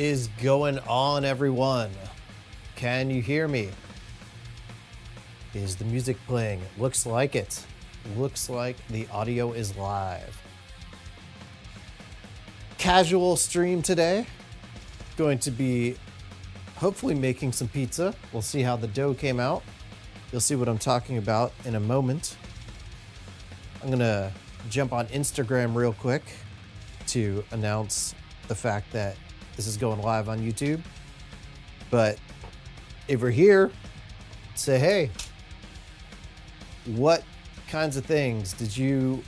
is going on, everyone? Can you hear me? Is the music playing? It looks like it. Looks like the audio is live. Casual stream today. Going to be hopefully making some pizza. We'll see how the dough came out. You'll see what I'm talking about in a moment. I'm gonna jump on Instagram real quick to announce the fact that this is going live on YouTube. But if you're here, say hey. What kinds of things did you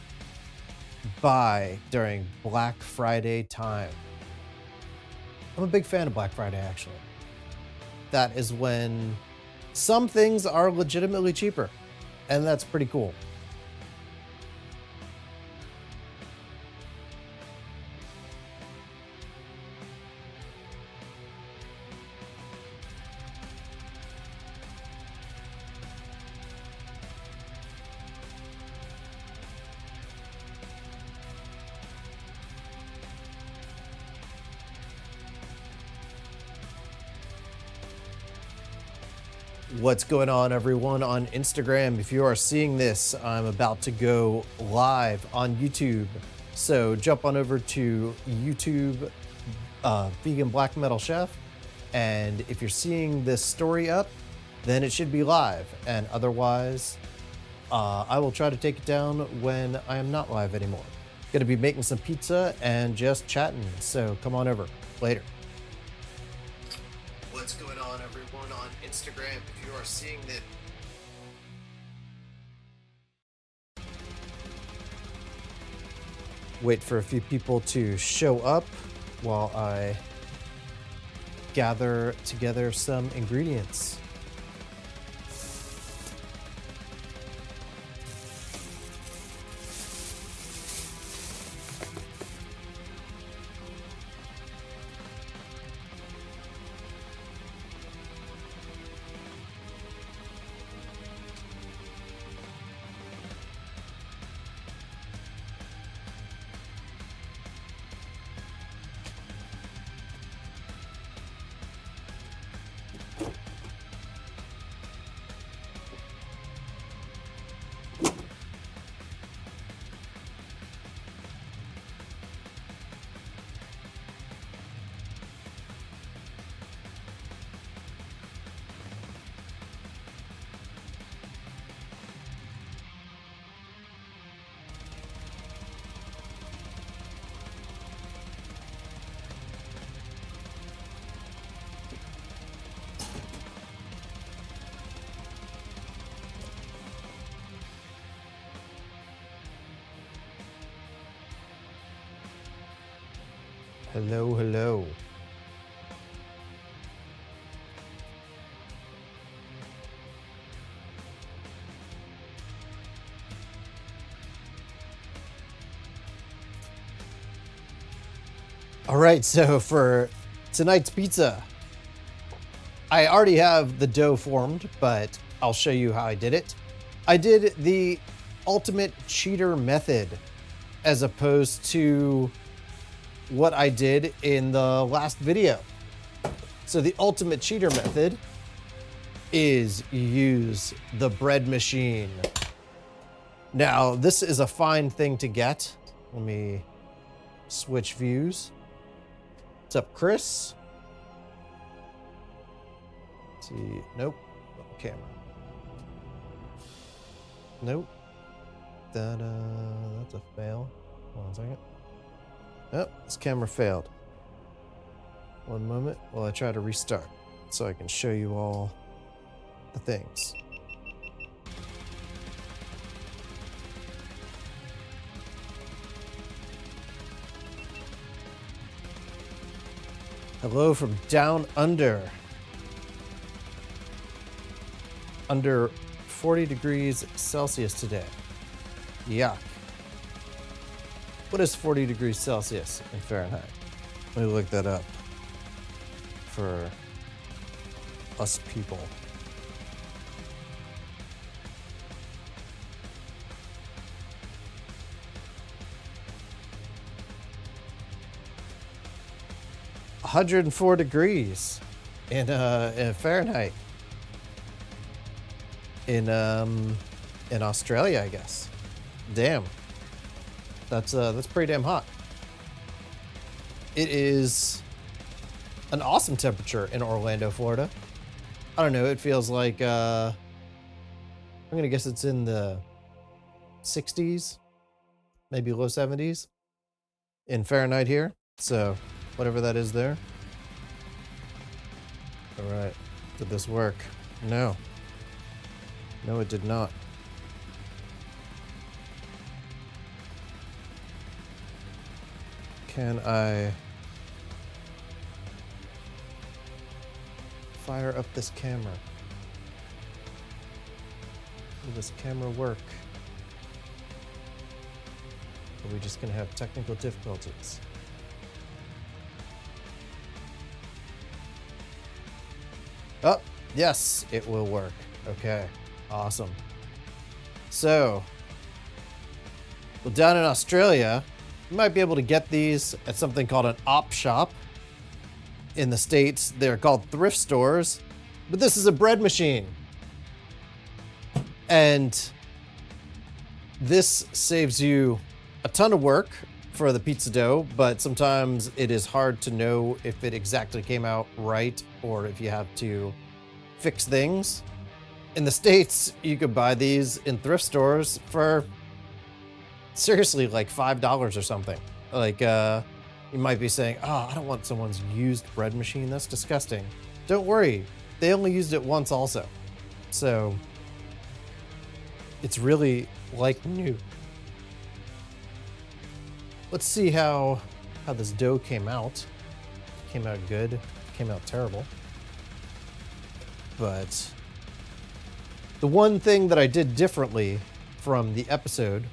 buy during Black Friday time? I'm a big fan of Black Friday, actually. That is when some things are legitimately cheaper, and that's pretty cool. What's going on, everyone, on Instagram? If you are seeing this, I'm about to go live on YouTube. So jump on over to YouTube, Vegan Black Metal Chef. And if you're seeing this story up, then it should be live. And otherwise, I will try to take it down when I am not live anymore. Gonna be making some pizza and just chatting. So come on over later. What's going on, everyone, on Instagram? If you are seeing this, wait for a few people to show up while I gather together some ingredients. Hello, hello. All right, so for tonight's pizza, I already have the dough formed, but I'll show you how I did it. I did the ultimate cheater method as opposed to what I did in the last video. So the ultimate cheater method is use the bread machine. Now, this is a fine thing to get. Let me switch views. What's up, Chris? Let's see, nope, camera. Nope. That's a fail. Hold on a second. Oh, this camera failed. One moment while I try to restart so I can show you all the things. Hello from down under. Under 40 degrees Celsius today. Yuck. What is 40 degrees Celsius in Fahrenheit? Let me look that up for us people. 104 degrees in Fahrenheit in Australia, I guess. Damn. That's pretty damn hot. It is an awesome temperature in Orlando, Florida. I don't know, it feels like I'm gonna guess it's in the 60s, maybe low 70s in Fahrenheit here. So whatever that is there. All right, did this work? No. No, it did not. Can I fire up this camera? Will this camera work? Or are we just gonna have technical difficulties? Oh, yes, it will work. Okay, awesome. So, well, down in Australia, you might be able to get these at something called an op shop. In the States, they're called thrift stores, but this is a bread machine. And this saves you a ton of work for the pizza dough, but sometimes it is hard to know if it exactly came out right or if you have to fix things. In the States, you could buy these in thrift stores for seriously like $5 or something. Like, you might be saying, oh, I don't want someone's used bread machine. That's disgusting. Don't worry. They only used it once also. So it's really like new. Let's see how this dough came out. Came out good. Came out terrible. But the one thing that I did differently from the episode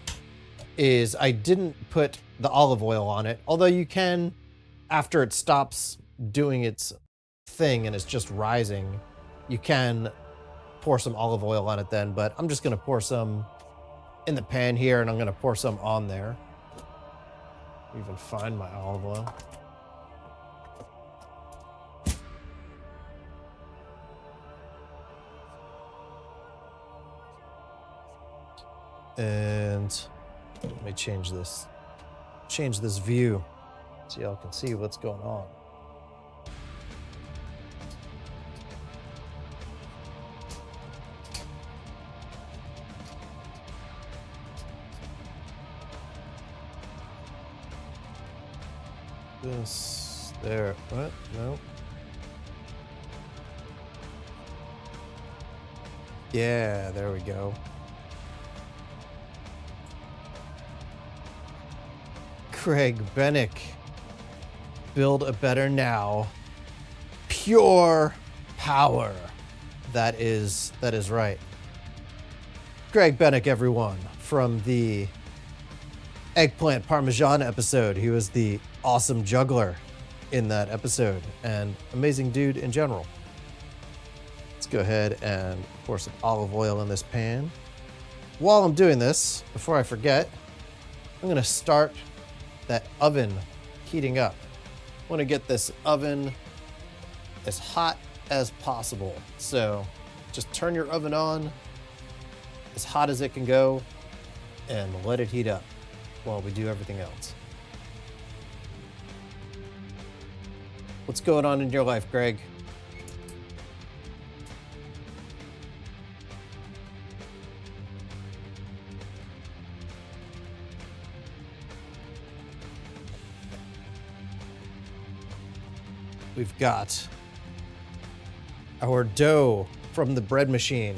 is I didn't put the olive oil on it, although you can, after it stops doing its thing and it's just rising, you can pour some olive oil on it then, but I'm just gonna pour some in the pan here and I'm gonna pour some on there. Even find my olive oil. And let me change this view so y'all can see what's going on. This there. What? No. Yeah, there we go. Craig Bennick. Build a better now. Pure power. That is right. Craig Bennick, everyone, from the eggplant parmesan episode. He was the awesome juggler in that episode and amazing dude in general. Let's go ahead and pour some olive oil in this pan. While I'm doing this, before I forget, I'm gonna start that oven heating up. I want to get this oven as hot as possible. So just turn your oven on as hot as it can go and let it heat up while we do everything else. What's going on in your life, Greg? We've got our dough from the bread machine.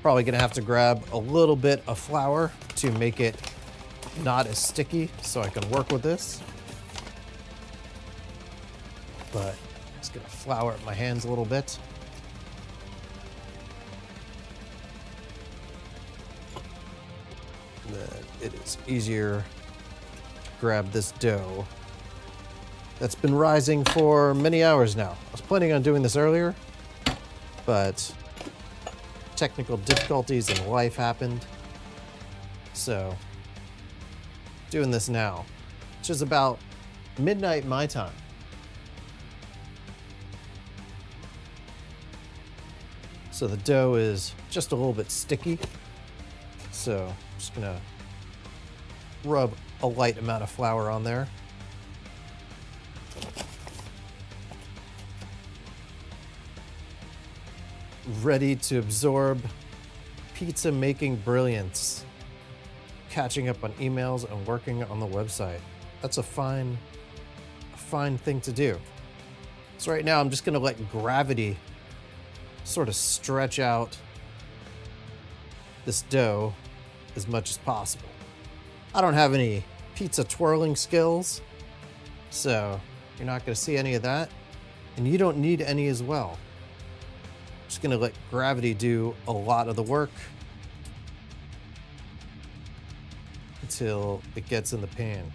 Probably gonna have to grab a little bit of flour to make it not as sticky so I can work with this. But just gonna flour up my hands a little bit. Then it is easier to grab this dough that's been rising for many hours now. I was planning on doing this earlier, but technical difficulties in life happened. So, doing this now, which is about midnight my time. So the dough is just a little bit sticky. So I'm just gonna rub a light amount of flour on there. Ready to absorb pizza making brilliance. Catching up on emails and working on the website. That's a fine thing to do. So right now I'm just gonna let gravity sort of stretch out this dough as much as possible. I don't have any pizza twirling skills, so you're not gonna see any of that, and you don't need any as well. Just gonna let gravity do a lot of the work until it gets in the pan.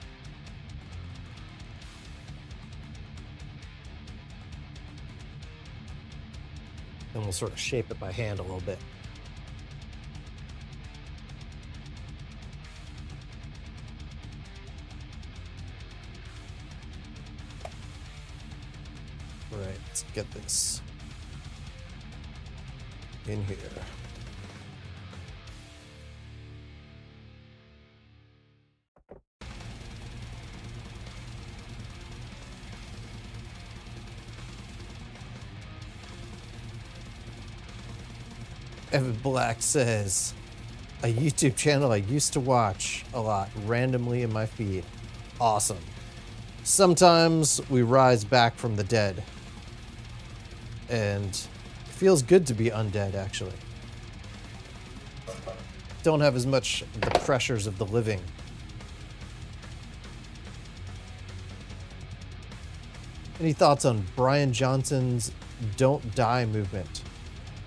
Then we'll sort of shape it by hand a little bit. All right, let's get this in here. Evan Black says, a YouTube channel I used to watch a lot randomly in my feed. Awesome. Sometimes we rise back from the dead. And it feels good to be undead, actually. Don't have as much of the pressures of the living. Any thoughts on Brian Johnson's Don't Die movement?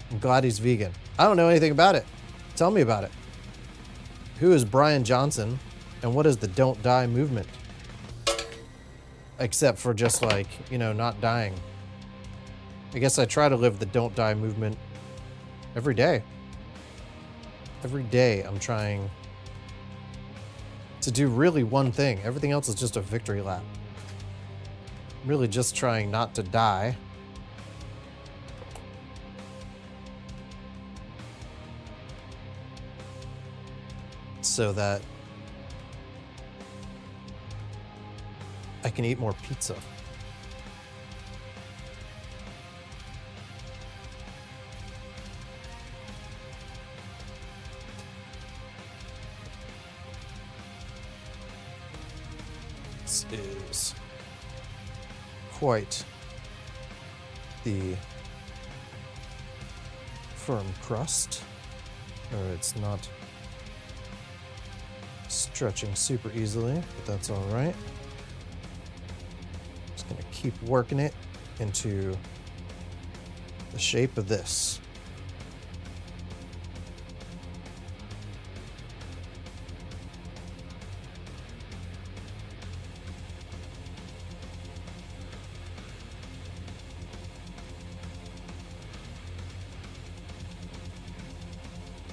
I'm glad he's vegan. I don't know anything about it. Tell me about it. Who is Brian Johnson and what is the Don't Die movement? Except for just like, you know, not dying. I guess I try to live the Don't Die movement every day. Every day I'm trying to do really one thing. Everything else is just a victory lap. I'm really just trying not to die. So that I can eat more pizza. This is quite the firm crust, or it's not stretching super easily, but that's all right. Just gonna keep working it into the shape of this.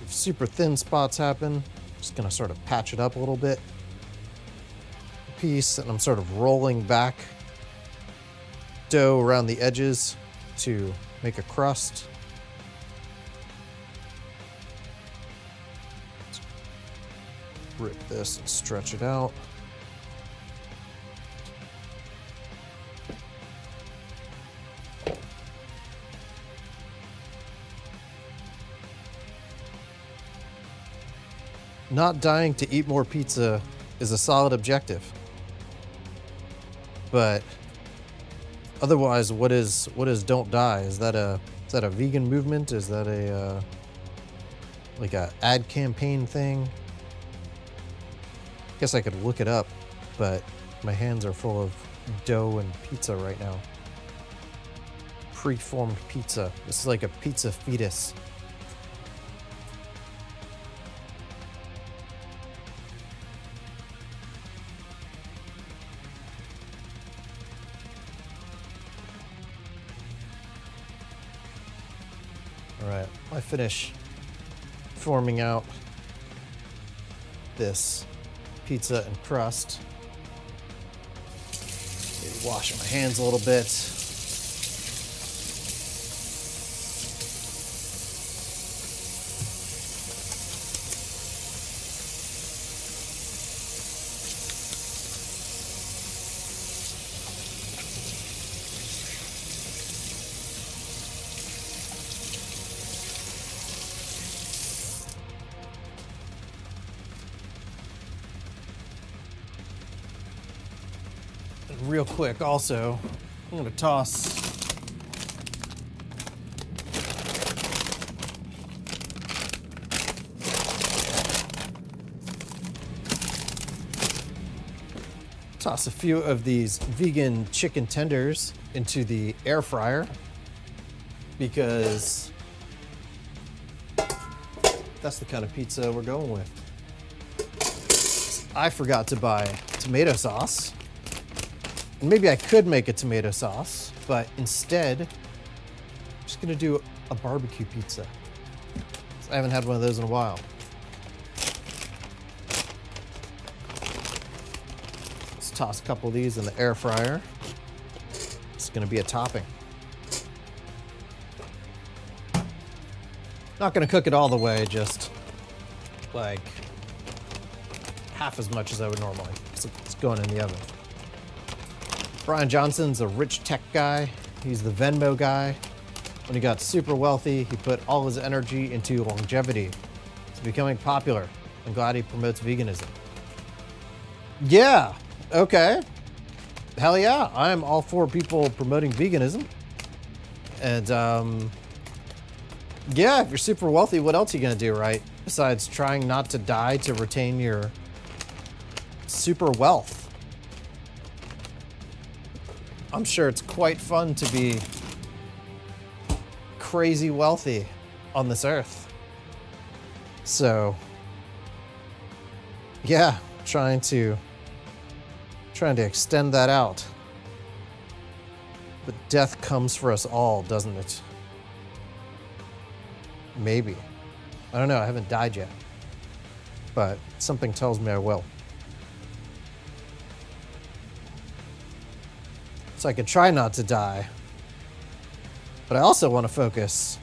If super thin spots happen, just gonna sort of patch it up a little bit. Piece, and I'm sort of rolling back dough around the edges to make a crust. Let's rip this and stretch it out. Not dying to eat more pizza is a solid objective. But otherwise, what is Don't Die? Is that a vegan movement? Is that a like a ad campaign thing? Guess I could look it up, but my hands are full of dough and pizza right now. Preformed pizza. This is like a pizza fetus. Alright, I finish forming out this pizza and crust. Maybe washing my hands a little bit. Real quick also, I'm going to toss a few of these vegan chicken tenders into the air fryer because that's the kind of pizza we're going with. I forgot to buy tomato sauce. And maybe I could make a tomato sauce, but instead, I'm just gonna do a barbecue pizza. I haven't had one of those in a while. Let's toss a couple of these in the air fryer. It's gonna be a topping. Not gonna cook it all the way, just like half as much as I would normally. So it's going in the oven. Brian Johnson's a rich tech guy. He's the Venmo guy. When he got super wealthy, he put all his energy into longevity. It's becoming popular. I'm glad he promotes veganism. Yeah, okay. Hell yeah, I'm all for people promoting veganism. And yeah, if you're super wealthy, what else are you gonna do, right? Besides trying not to die to retain your super wealth. I'm sure it's quite fun to be crazy wealthy on this earth. So, yeah, trying to extend that out. But death comes for us all, doesn't it? Maybe. I don't know, I haven't died yet. But something tells me I will. So I can try not to die. But I also want to focus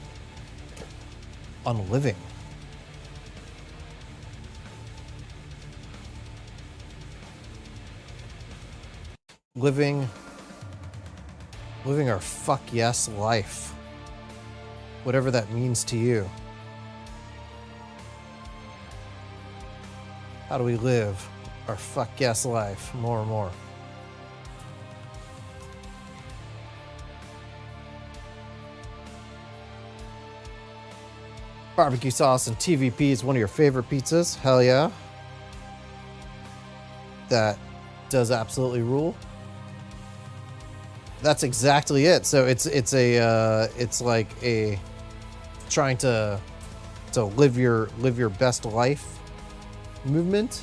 on living. Living our fuck yes life. Whatever that means to you. How do we live our fuck yes life more and more? Barbecue sauce and TVP is one of your favorite pizzas. Hell yeah. That does absolutely rule. That's exactly it. So it's like a trying to live your best life movement.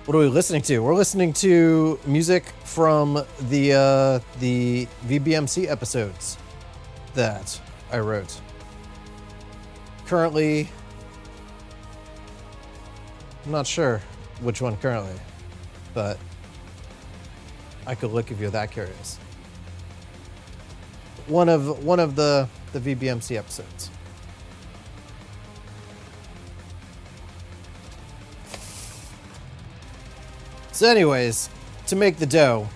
What are we listening to? We're listening to music from the VBMC episodes that I wrote. Currently, I'm not sure which one currently, but I could look if you're that curious. One of the VBMC episodes. So anyways, to make the dough,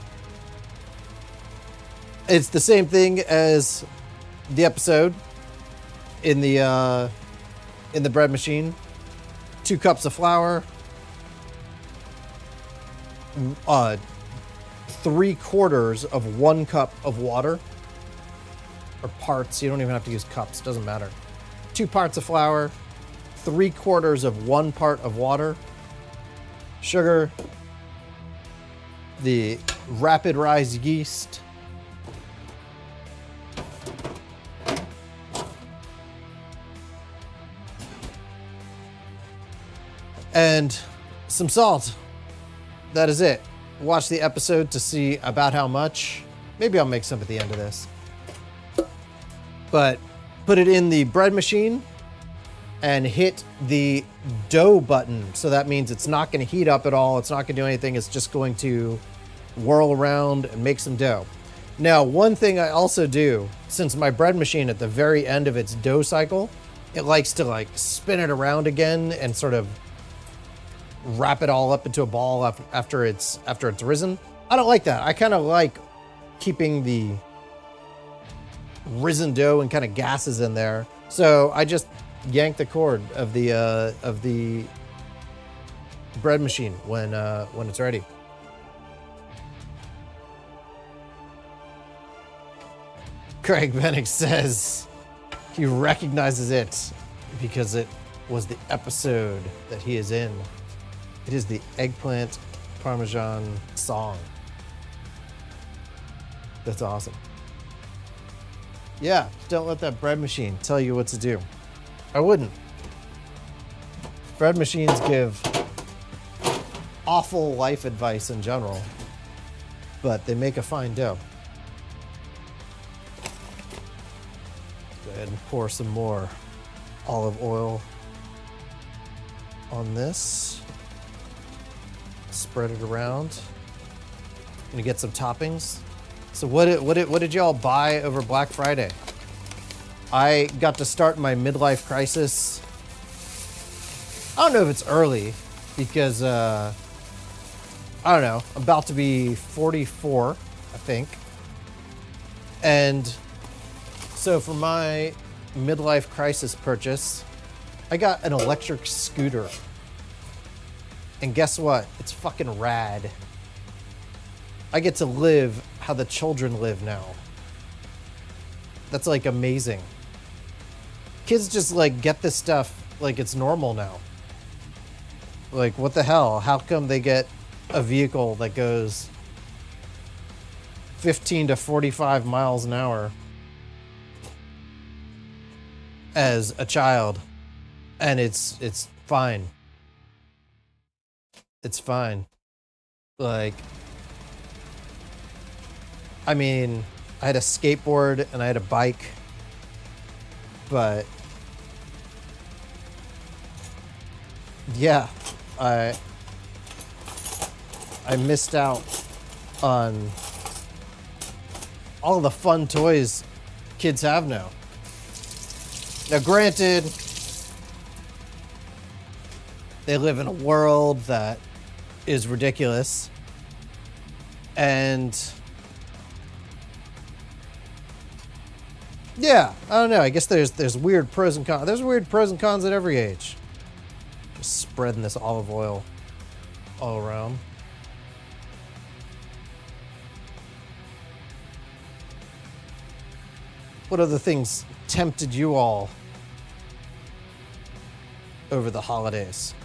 it's the same thing as the episode in the bread machine. 2 cups of flour, 3/4 of 1 cup of water, or parts. You don't even have to use cups, doesn't matter. 2 parts of flour, 3/4 of 1 part of water, sugar, the rapid rise yeast, and some salt. That is it. Watch the episode to see about how much. Maybe I'll make some at the end of this. But put it in the bread machine and hit the dough button. So that means it's not going to heat up at all. It's not going to do anything. It's just going to whirl around and make some dough. Now, one thing I also do, since my bread machine at the very end of its dough cycle, it likes to like spin it around again and sort of wrap it all up into a ball after it's risen. I don't like that. I kind of like keeping the risen dough and kind of gases in there. So I just yank the cord of the bread machine when it's ready. Craig Bennick says he recognizes it because it was the episode that he is in. It is the eggplant parmesan song. That's awesome. Yeah, don't let that bread machine tell you what to do. I wouldn't. Bread machines give awful life advice in general, but they make a fine dough. Go ahead and pour some more olive oil on this. Spread it around. Gonna get some toppings. So what did y'all buy over Black Friday? I got to start my midlife crisis. I don't know if it's early because I don't know. I'm about to be 44, I think. And so for my midlife crisis purchase, I got an electric scooter. And guess what? It's fucking rad. I get to live how the children live now. That's like amazing. Kids just like get this stuff like it's normal now. Like, what the hell? How come they get a vehicle that goes 15 to 45 miles an hour as a child and it's fine? It's fine. Like, I mean, I had a skateboard and I had a bike, but yeah, I missed out on all the fun toys kids have now. Now, granted, they live in a world that is ridiculous, and yeah, I don't know. I guess there's weird pros and cons. There's weird pros and cons at every age. Just spreading this olive oil all around. What other things tempted you all over the holidays?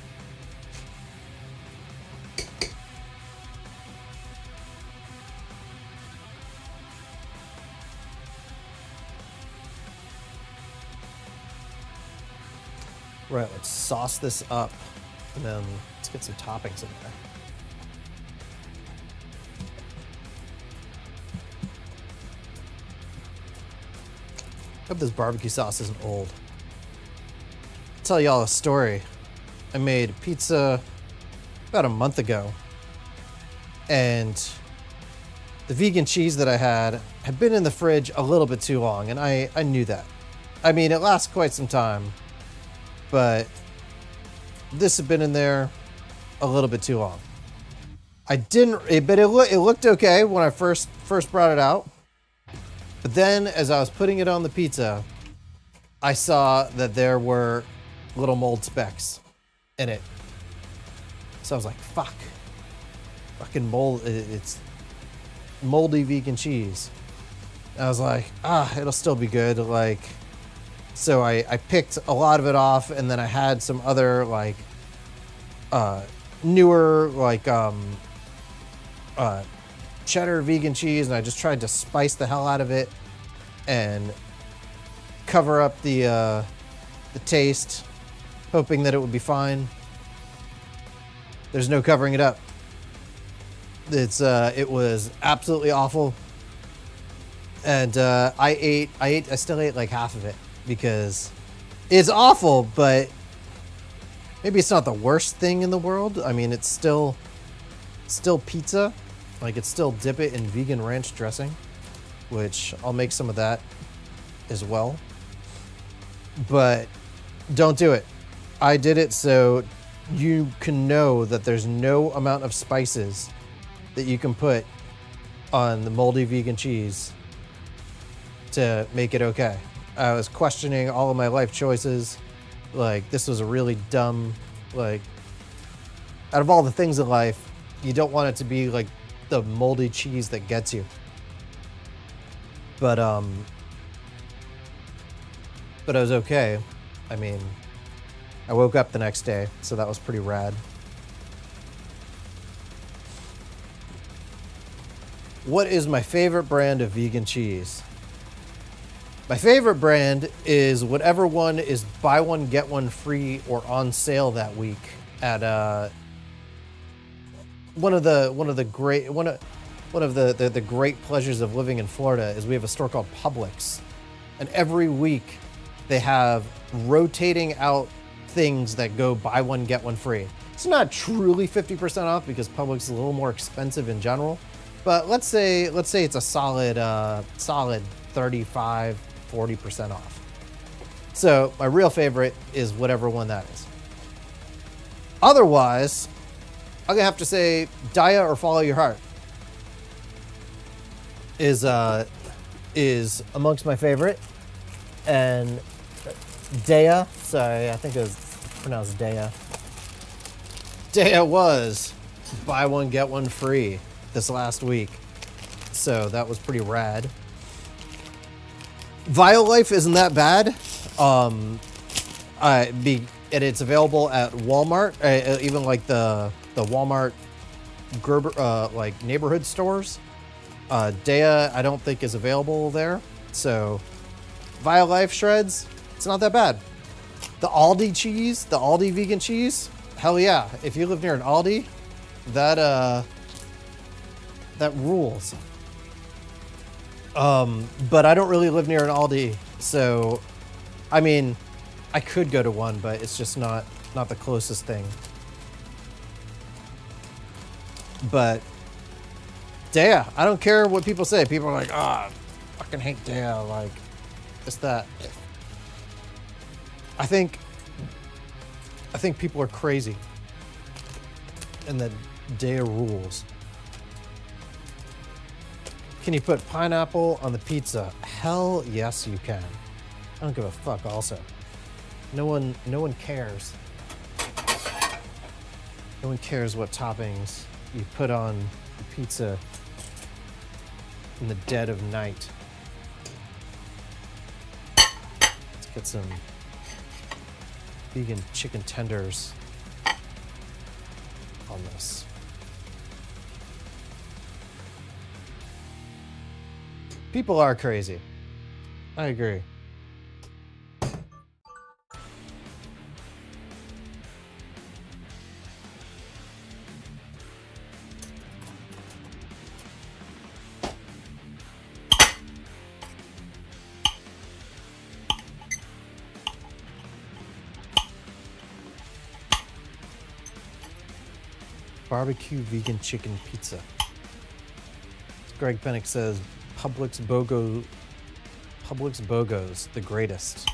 Right, let's sauce this up, and then let's get some toppings in there. Hope this barbecue sauce isn't old. I'll tell y'all a story. I made pizza about a month ago, and the vegan cheese that I had been in the fridge a little bit too long, and I knew that. I mean, it lasts quite some time, but this had been in there a little bit too long. But it looked okay when I first brought it out. But then, as I was putting it on the pizza, I saw that there were little mold specks in it. So I was like, fuck. Fucking mold. It's moldy vegan cheese. And I was like, it'll still be good. Like, so I picked a lot of it off, and then I had some other like newer like cheddar vegan cheese, and I just tried to spice the hell out of it and cover up the taste, hoping that it would be fine. There's no covering it up. It was absolutely awful, and I still ate like half of it because It's awful, but maybe it's not the worst thing in the world. I mean, it's still pizza. Like, it's still dip it in vegan ranch dressing, which I'll make some of that as well. But don't do it. I did it so you can know that there's no amount of spices that you can put on the moldy vegan cheese to make it okay. I was questioning all of my life choices. Like, this was a really dumb, like, out of all the things in life, you don't want it to be like the moldy cheese that gets you. But I was okay. I mean, I woke up the next day, so that was pretty rad. What is my favorite brand of vegan cheese? My favorite brand is whatever one is buy one get one free or on sale that week at one of the great pleasures of living in Florida is we have a store called Publix, and every week they have rotating out things that go buy one get one free. It's not truly 50% off because Publix is a little more expensive in general, but let's say it's a solid 35-40% off. So my real favorite is whatever one that is. Otherwise, I'm gonna have to say Daya or Follow Your Heart is amongst my favorite, and Daya, sorry, I think it was pronounced Daya. Daya was buy one get one free this last week, so that was pretty rad. Violife isn't that bad. And it's available at Walmart, even like the Walmart Gerber, like neighborhood stores. Daya, I don't think is available there. So Violife shreds, it's not that bad. The Aldi cheese, the Aldi vegan cheese, hell yeah. If you live near an Aldi, that rules. But I don't really live near an Aldi, so I mean, I could go to one, but it's just not the closest thing. But Daya, I don't care what people say. People are like, I fucking hate Daya, like it's that. I think people are crazy, and that Daya rules. Can you put pineapple on the pizza? Hell yes, you can. I don't give a fuck. Also, no one cares. No one cares what toppings you put on the pizza in the dead of night. Let's get some vegan chicken tenders on this. People are crazy. I agree. Barbecue vegan chicken pizza. Greg Pennick says, Publix BOGO's the greatest.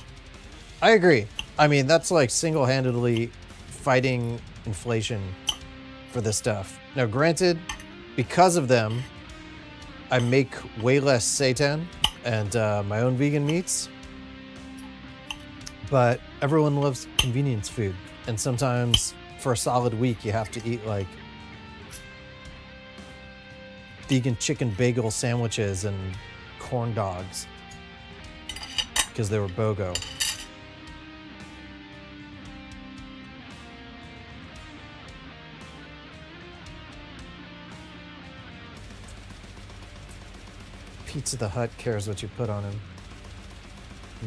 I agree. I mean, that's like single-handedly fighting inflation for this stuff. Now, granted, because of them, I make way less seitan and my own vegan meats. But everyone loves convenience food. And sometimes for a solid week, you have to eat like vegan chicken bagel sandwiches and corn dogs because they were BOGO. Pizza the Hut cares what you put on him.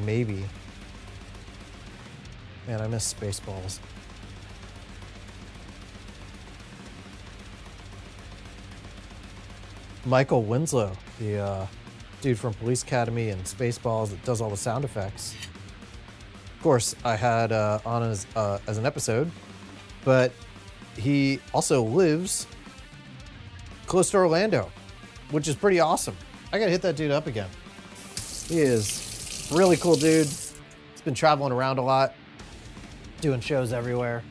Maybe. Man, I miss Spaceballs. Michael Winslow, the dude from Police Academy and Spaceballs that does all the sound effects. of course, I had on as an episode, but he also lives close to Orlando, which is pretty awesome. I gotta hit that dude up again. He is a really cool dude. He's been traveling around a lot, doing shows everywhere,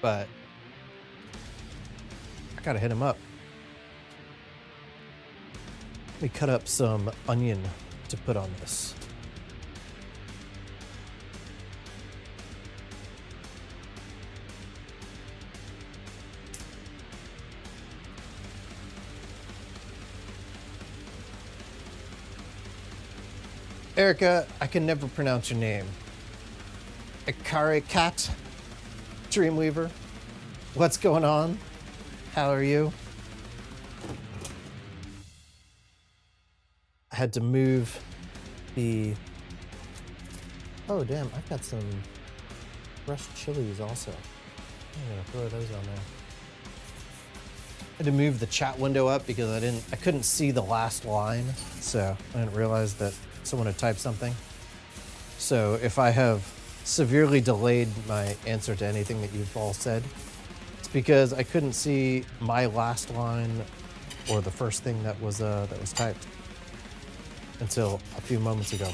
but I gotta hit him up. Let me cut up some onion to put on this. Erica, I can never pronounce your name. Ikari Cat, Dreamweaver, what's going on? How are you? I had to move the... Oh, damn, I've got some fresh chilies also. I'm gonna throw those on there. I had to move the chat window up because I couldn't see the last line, so I didn't realize that someone had typed something. So if I have severely delayed my answer to anything that you've all said, it's because I couldn't see my last line or the first thing that was typed until a few moments ago.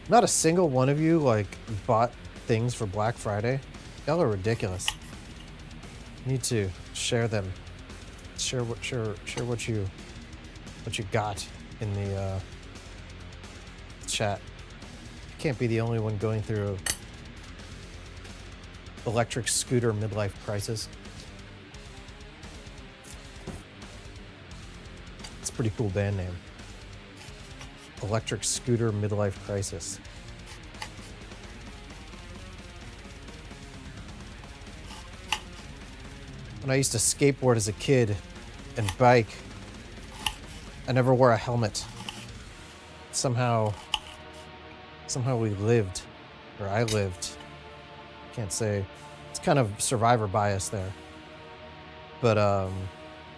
Not a single one of you like bought things for Black Friday. Y'all are ridiculous. You need to share them. Share what you got in the chat. You can't be the only one going through electric scooter midlife crisis. It's a pretty cool band name. Electric scooter midlife crisis. When I used to skateboard as a kid and bike, I never wore a helmet. Somehow we lived, or I lived. Can't say. It's kind of survivor bias there. But,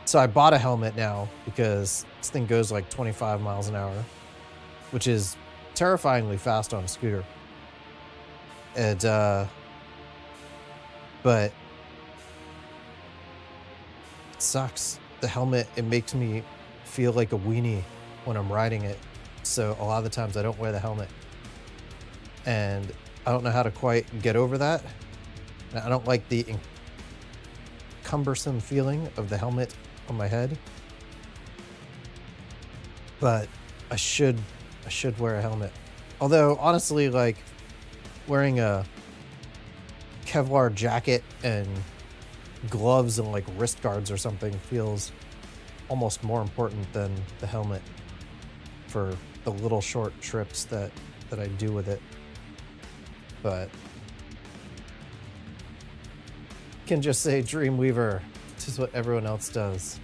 so I bought a helmet now because this thing goes like 25 miles an hour, which is terrifyingly fast on a scooter. And, but it sucks. The helmet, it makes me feel like a weenie when I'm riding it. So a lot of the times I don't wear the helmet. And I don't know how to quite get over that. And I don't like the cumbersome feeling of the helmet on my head. But I should wear a helmet. Although honestly, like wearing a Kevlar jacket and gloves and like wrist guards or something feels almost more important than the helmet for the little short trips that I do with it. But can just say Dreamweaver. This is what everyone else does.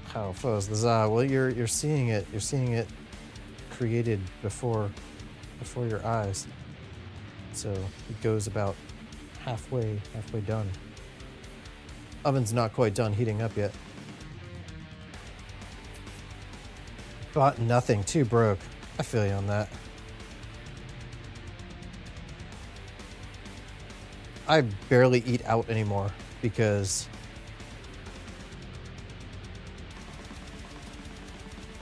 How foes the za? Well, you're seeing it. You're seeing it created before your eyes. So it goes about halfway done. Oven's not quite done heating up yet. Bought nothing, too broke. I feel you on that. I barely eat out anymore because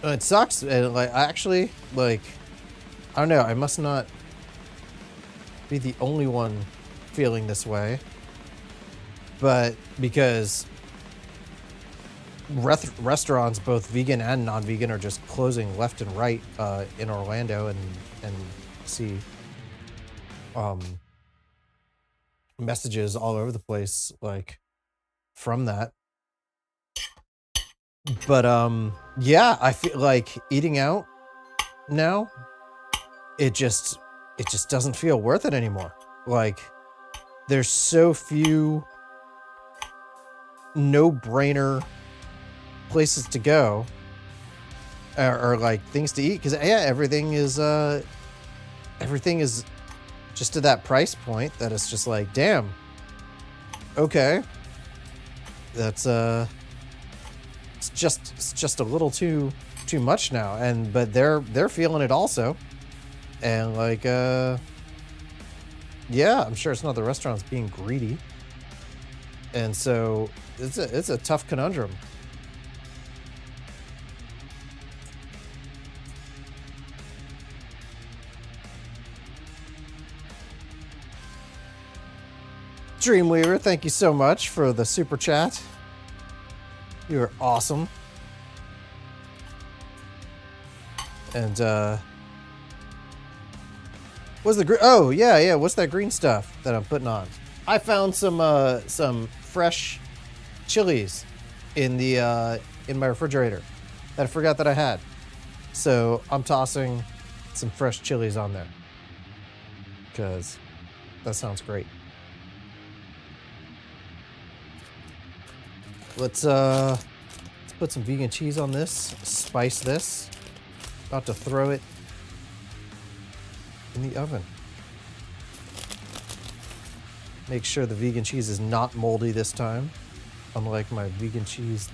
it sucks. And like, I actually, like, I don't know. I must not be the only one feeling this way, but because restaurants, both vegan and non-vegan, are just closing left and right in Orlando, and see messages all over the place like from that. But yeah, I feel like eating out now, it just doesn't feel worth it anymore. Like there's so few no-brainer places to go or like things to eat, because yeah, everything is just to that price point that it's just like, damn, okay, that's it's just a little too too much now, but they're feeling it also. And like yeah, I'm sure it's not the restaurants being greedy. And so it's a tough conundrum. Dreamweaver, thank you so much for the super chat. You are awesome. And what's the oh yeah, what's that green stuff that I'm putting on? I found some fresh chilies in the in my refrigerator that I forgot that I had. So I'm tossing some fresh chilies on there because that sounds great. Let's put some vegan cheese on this, spice this. About to throw it in the oven. Make sure the vegan cheese is not moldy this time, unlike my vegan cheese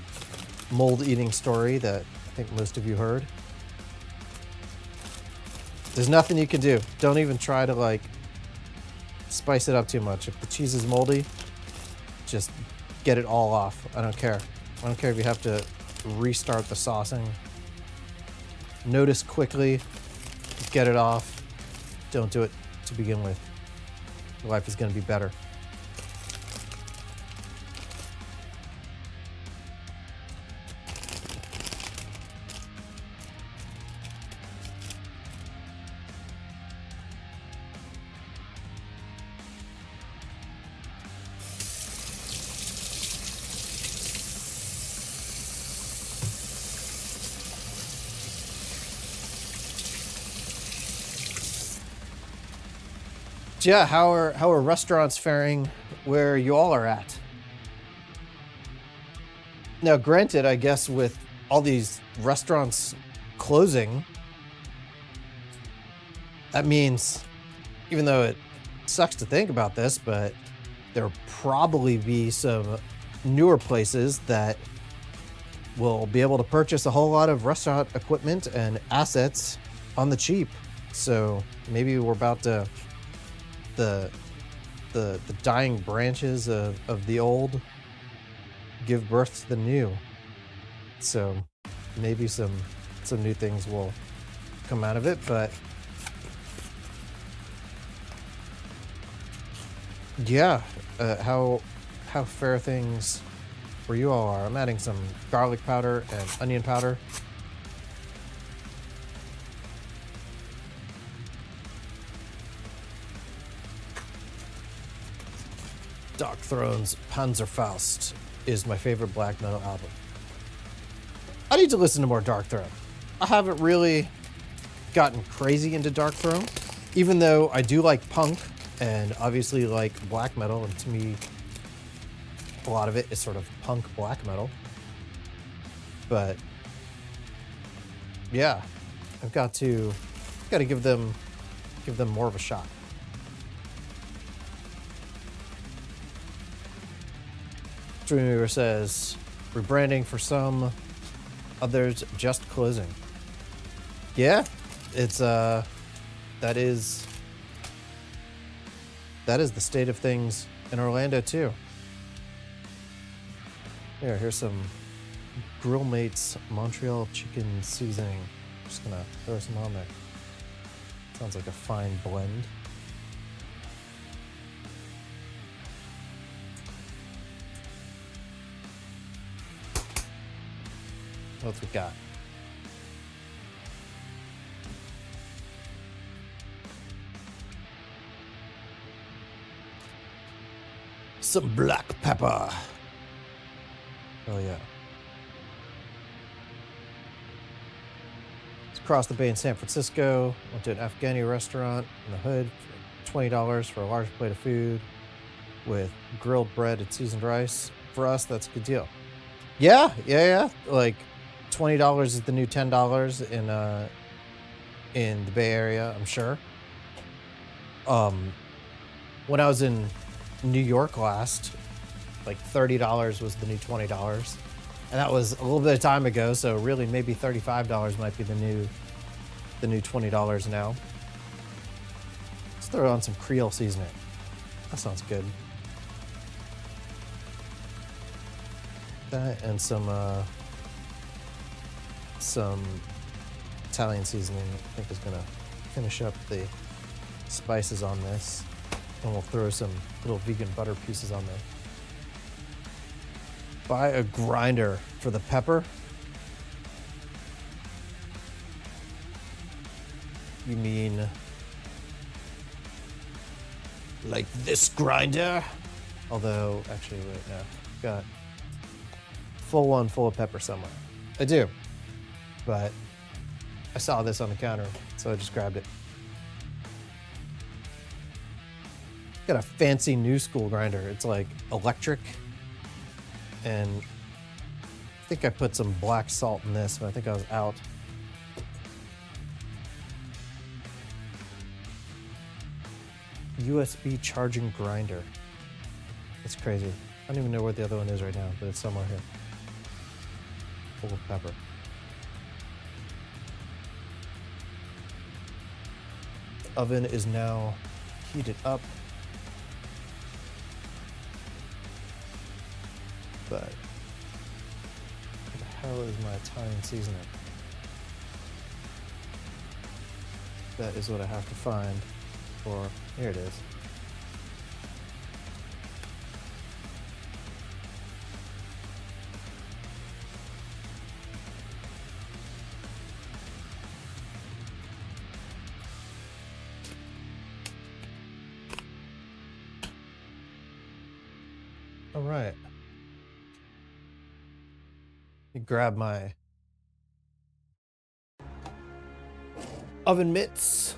mold eating story that I think most of you heard. There's nothing you can do. Don't even try to like spice it up too much. If the cheese is moldy, just get it all off. I don't care. I don't care if you have to restart the saucing. Notice quickly, get it off. Don't do it to begin with. Your life is going to be better. Yeah, how are restaurants faring where you all are at? Now, granted, I guess with all these restaurants closing, that means, even though it sucks to think about this, but there'll probably be some newer places that will be able to purchase a whole lot of restaurant equipment and assets on the cheap. So maybe we're about to the dying branches of the old give birth to the new. So maybe some new things will come out of it, but yeah, how fair things where you all are. I'm adding some garlic powder and onion powder. Dark Throne's Panzerfaust is my favorite black metal album. I need to listen to more Dark Throne. I haven't really gotten crazy into Dark Throne, even though I do like punk and obviously like black metal, and to me, a lot of it is sort of punk black metal. But yeah, I've got to give them more of a shot. Dreamweaver says, rebranding for some, others just closing. Yeah, it's that is the state of things in Orlando too. Here's some Grill Mates Montreal chicken seasoning. Just gonna throw some on there. Sounds like a fine blend. What we got? Some black pepper. Oh yeah. It's across the bay in San Francisco. Went to an Afghani restaurant in the hood for $20 for a large plate of food with grilled bread and seasoned rice. For us, that's a good deal. Yeah. Like $20 is the new $10 in the Bay Area, I'm sure. When I was in New York last, like $30 was the new $20. And that was a little bit of time ago, so really maybe $35 might be the new $20 now. Let's throw on some Creole seasoning. That sounds good. That and some Italian seasoning I think is gonna finish up the spices on this. And we'll throw some little vegan butter pieces on there. Buy a grinder for the pepper. You mean like this grinder? Although, actually, wait, no. Got full one full of pepper somewhere. I do. But I saw this on the counter, so I just grabbed it. Got a fancy new school grinder. It's like electric. And I think I put some black salt in this, but I think I was out. USB charging grinder. It's crazy. I don't even know where the other one is right now, but it's somewhere here. Full of pepper. The oven is now heated up. But where the hell is my Italian seasoning? That is what I have to find for, here it is. All right. Grab my oven mitts.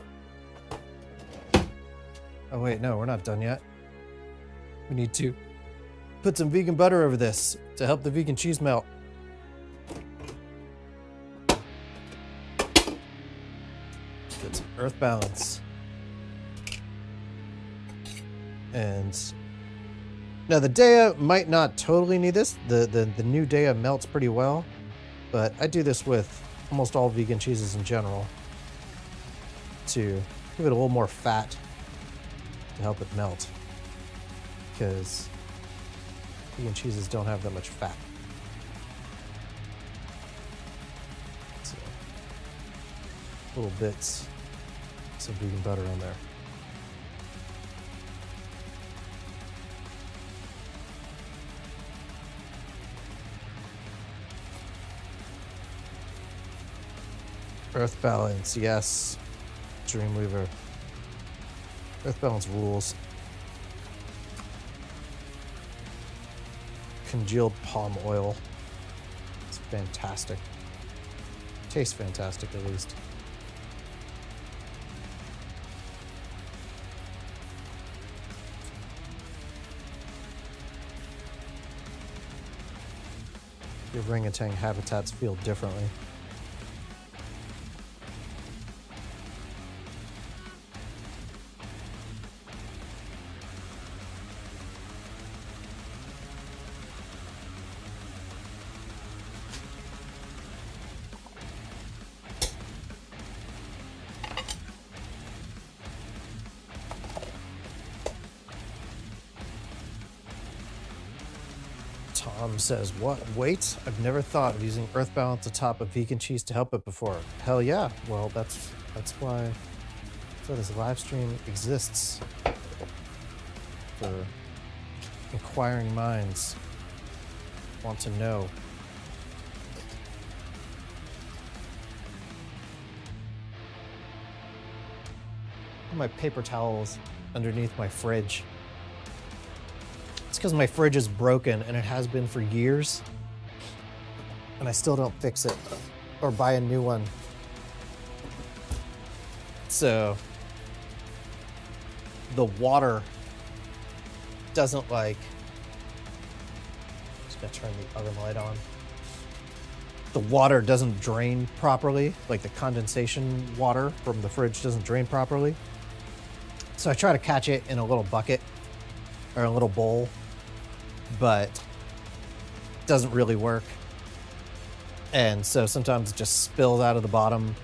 Oh wait, no, we're not done yet. We need to put some vegan butter over this to help the vegan cheese melt. Get some earth balance. And now the Dea might not totally need this. The new Dea melts pretty well, but I do this with almost all vegan cheeses in general to give it a little more fat to help it melt, because vegan cheeses don't have that much fat. So, little bits, some vegan butter on there. Earth balance, yes. Dreamweaver. Earth balance rules. Congealed palm oil. It's fantastic. Tastes fantastic, at least. Your orangutan habitats feel differently. Tom says, what? Wait, I've never thought of using earth balance atop of vegan cheese to help it before. Hell yeah. Well, that's why this live stream exists. For inquiring minds want to know. My paper towels underneath my fridge. It's because my fridge is broken, and it has been for years, and I still don't fix it or buy a new one. So the water doesn't just gotta turn the oven light on. The water doesn't drain properly, like the condensation water from the fridge doesn't drain properly. So I try to catch it in a little bucket or a little bowl, but it doesn't really work. And so sometimes it just spills out of the bottom.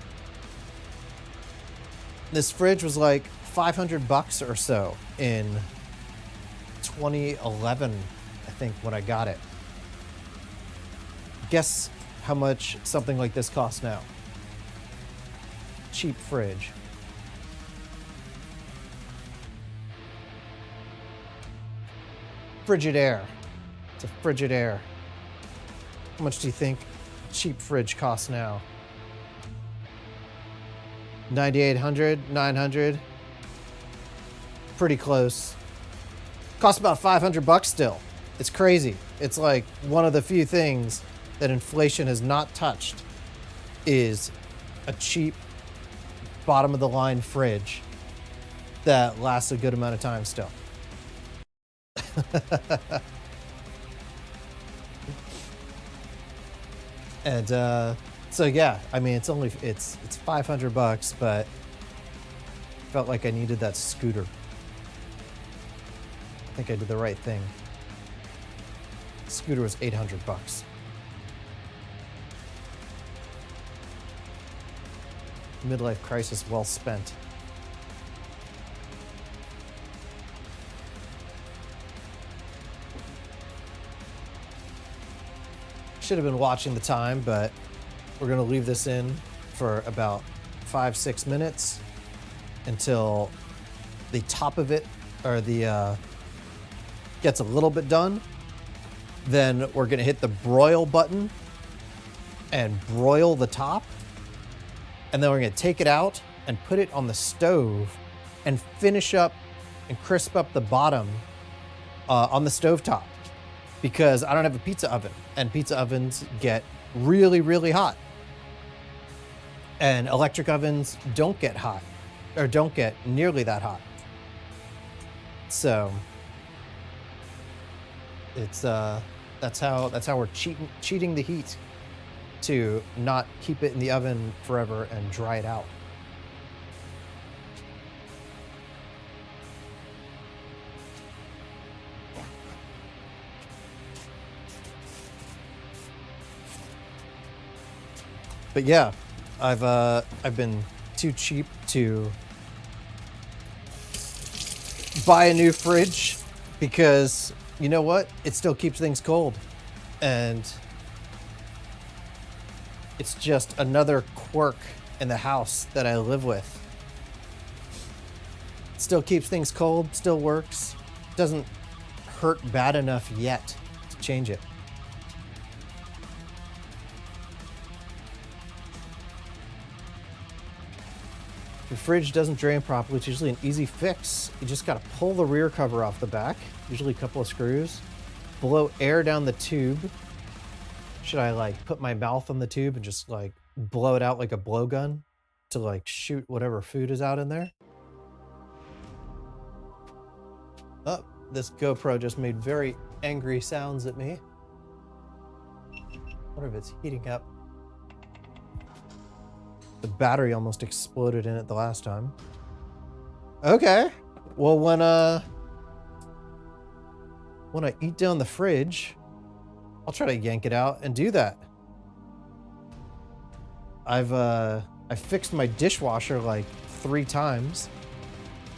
This fridge was like $500 or so in 2011, I think, when I got it. Guess how much something like this costs now? Cheap fridge. Frigidaire. It's a Frigidaire. How much do you think a cheap fridge costs now? 9,800, 900. Pretty close. Costs about $500 still. It's crazy. It's like one of the few things that inflation has not touched is a cheap bottom of the line fridge that lasts a good amount of time still. And so yeah, I mean it's $500, but felt like I needed that scooter. I think I did the right thing. Scooter was $800. Midlife crisis well spent. Should have been watching the time, but we're gonna leave this in for about 5-6 minutes until the top of it, or the gets a little bit done. Then we're gonna hit the broil button and broil the top. And then we're gonna take it out and put it on the stove and finish up and crisp up the bottom on the stovetop, because I don't have a pizza oven, and pizza ovens get really, really hot. And electric ovens don't get hot, or don't get nearly that hot. So it's that's how we're cheating the heat to not keep it in the oven forever and dry it out. But yeah, I've been too cheap to buy a new fridge because you know what? It still keeps things cold, and it's just another quirk in the house that I live with. It still keeps things cold, still works. Doesn't hurt bad enough yet to change it. If your fridge doesn't drain properly, it's usually an easy fix. You just gotta pull the rear cover off the back, usually a couple of screws, blow air down the tube. Should I like put my mouth on the tube and just like blow it out like a blowgun to like shoot whatever food is out in there? Oh, this GoPro just made very angry sounds at me. I wonder if it's heating up. The battery almost exploded in it the last time. Okay. Well, when I eat down the fridge, I'll try to yank it out and do that. I fixed my dishwasher like 3 times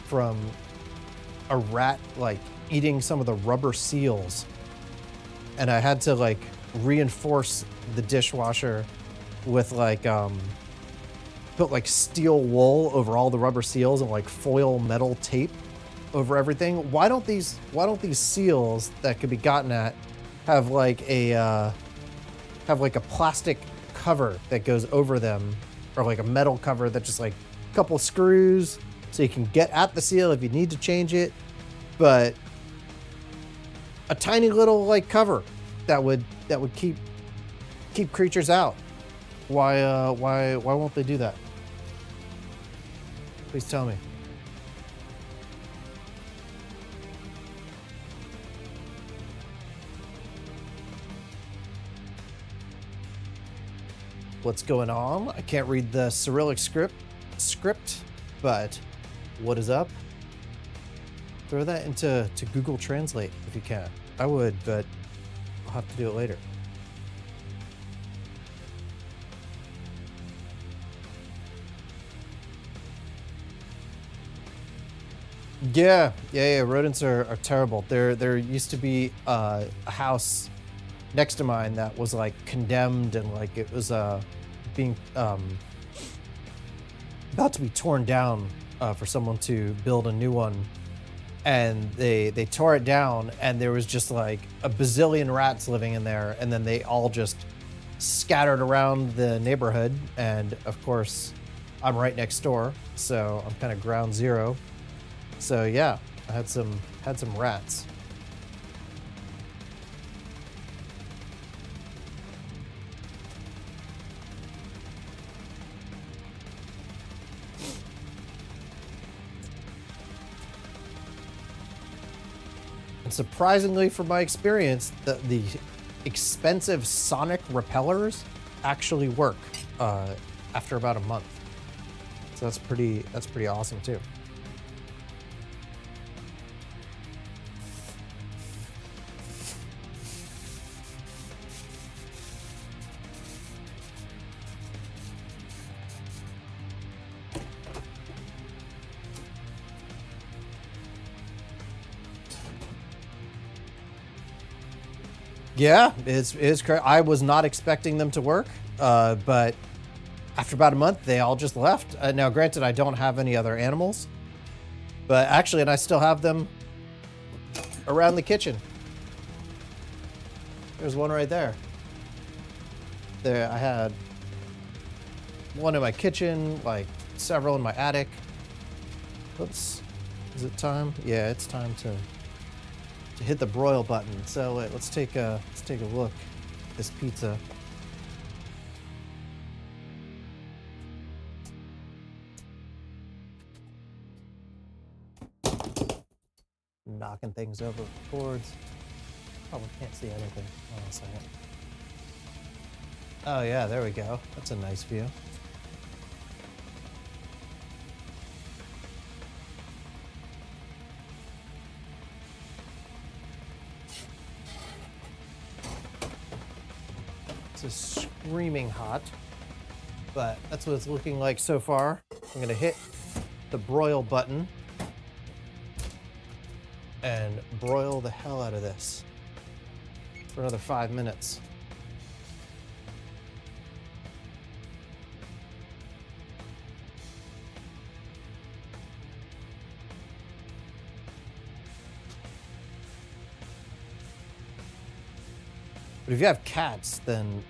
from a rat like eating some of the rubber seals. And I had to like reinforce the dishwasher with like put like steel wool over all the rubber seals and like foil metal tape over everything. Why don't these seals that could be gotten at have like a plastic cover that goes over them, or like a metal cover that just like a couple screws so you can get at the seal if you need to change it, but a tiny little like cover that would keep creatures out. Why won't they do that? Please tell me. What's going on? I can't read the Cyrillic script, but what is up? Throw that into Google Translate if you can. I would, but I'll have to do it later. Yeah. Rodents are terrible. There used to be a house next to mine that was like condemned and like it was being about to be torn down for someone to build a new one, and they tore it down, and there was just like a bazillion rats living in there, and then they all just scattered around the neighborhood, and of course I'm right next door, so I'm kind of ground zero. So yeah, I had some rats. And surprisingly, from my experience, the expensive sonic repellers actually work after about a month. So that's pretty awesome too. Yeah, it's crazy. I was not expecting them to work, but after about a month, they all just left. Now, granted, I don't have any other animals, but actually, and I still have them around the kitchen. There's one right there. There, I had one in my kitchen, like several in my attic. Oops, is it time? Yeah, it's time to hit the broil button. So let's take a look at this pizza. Knocking things over with boards. Probably can't see anything. Hold on a second. Oh yeah, there we go. That's a nice view. It's screaming hot, but that's what it's looking like so far. I'm gonna hit the broil button and broil the hell out of this for another 5 minutes. But if you have cats, then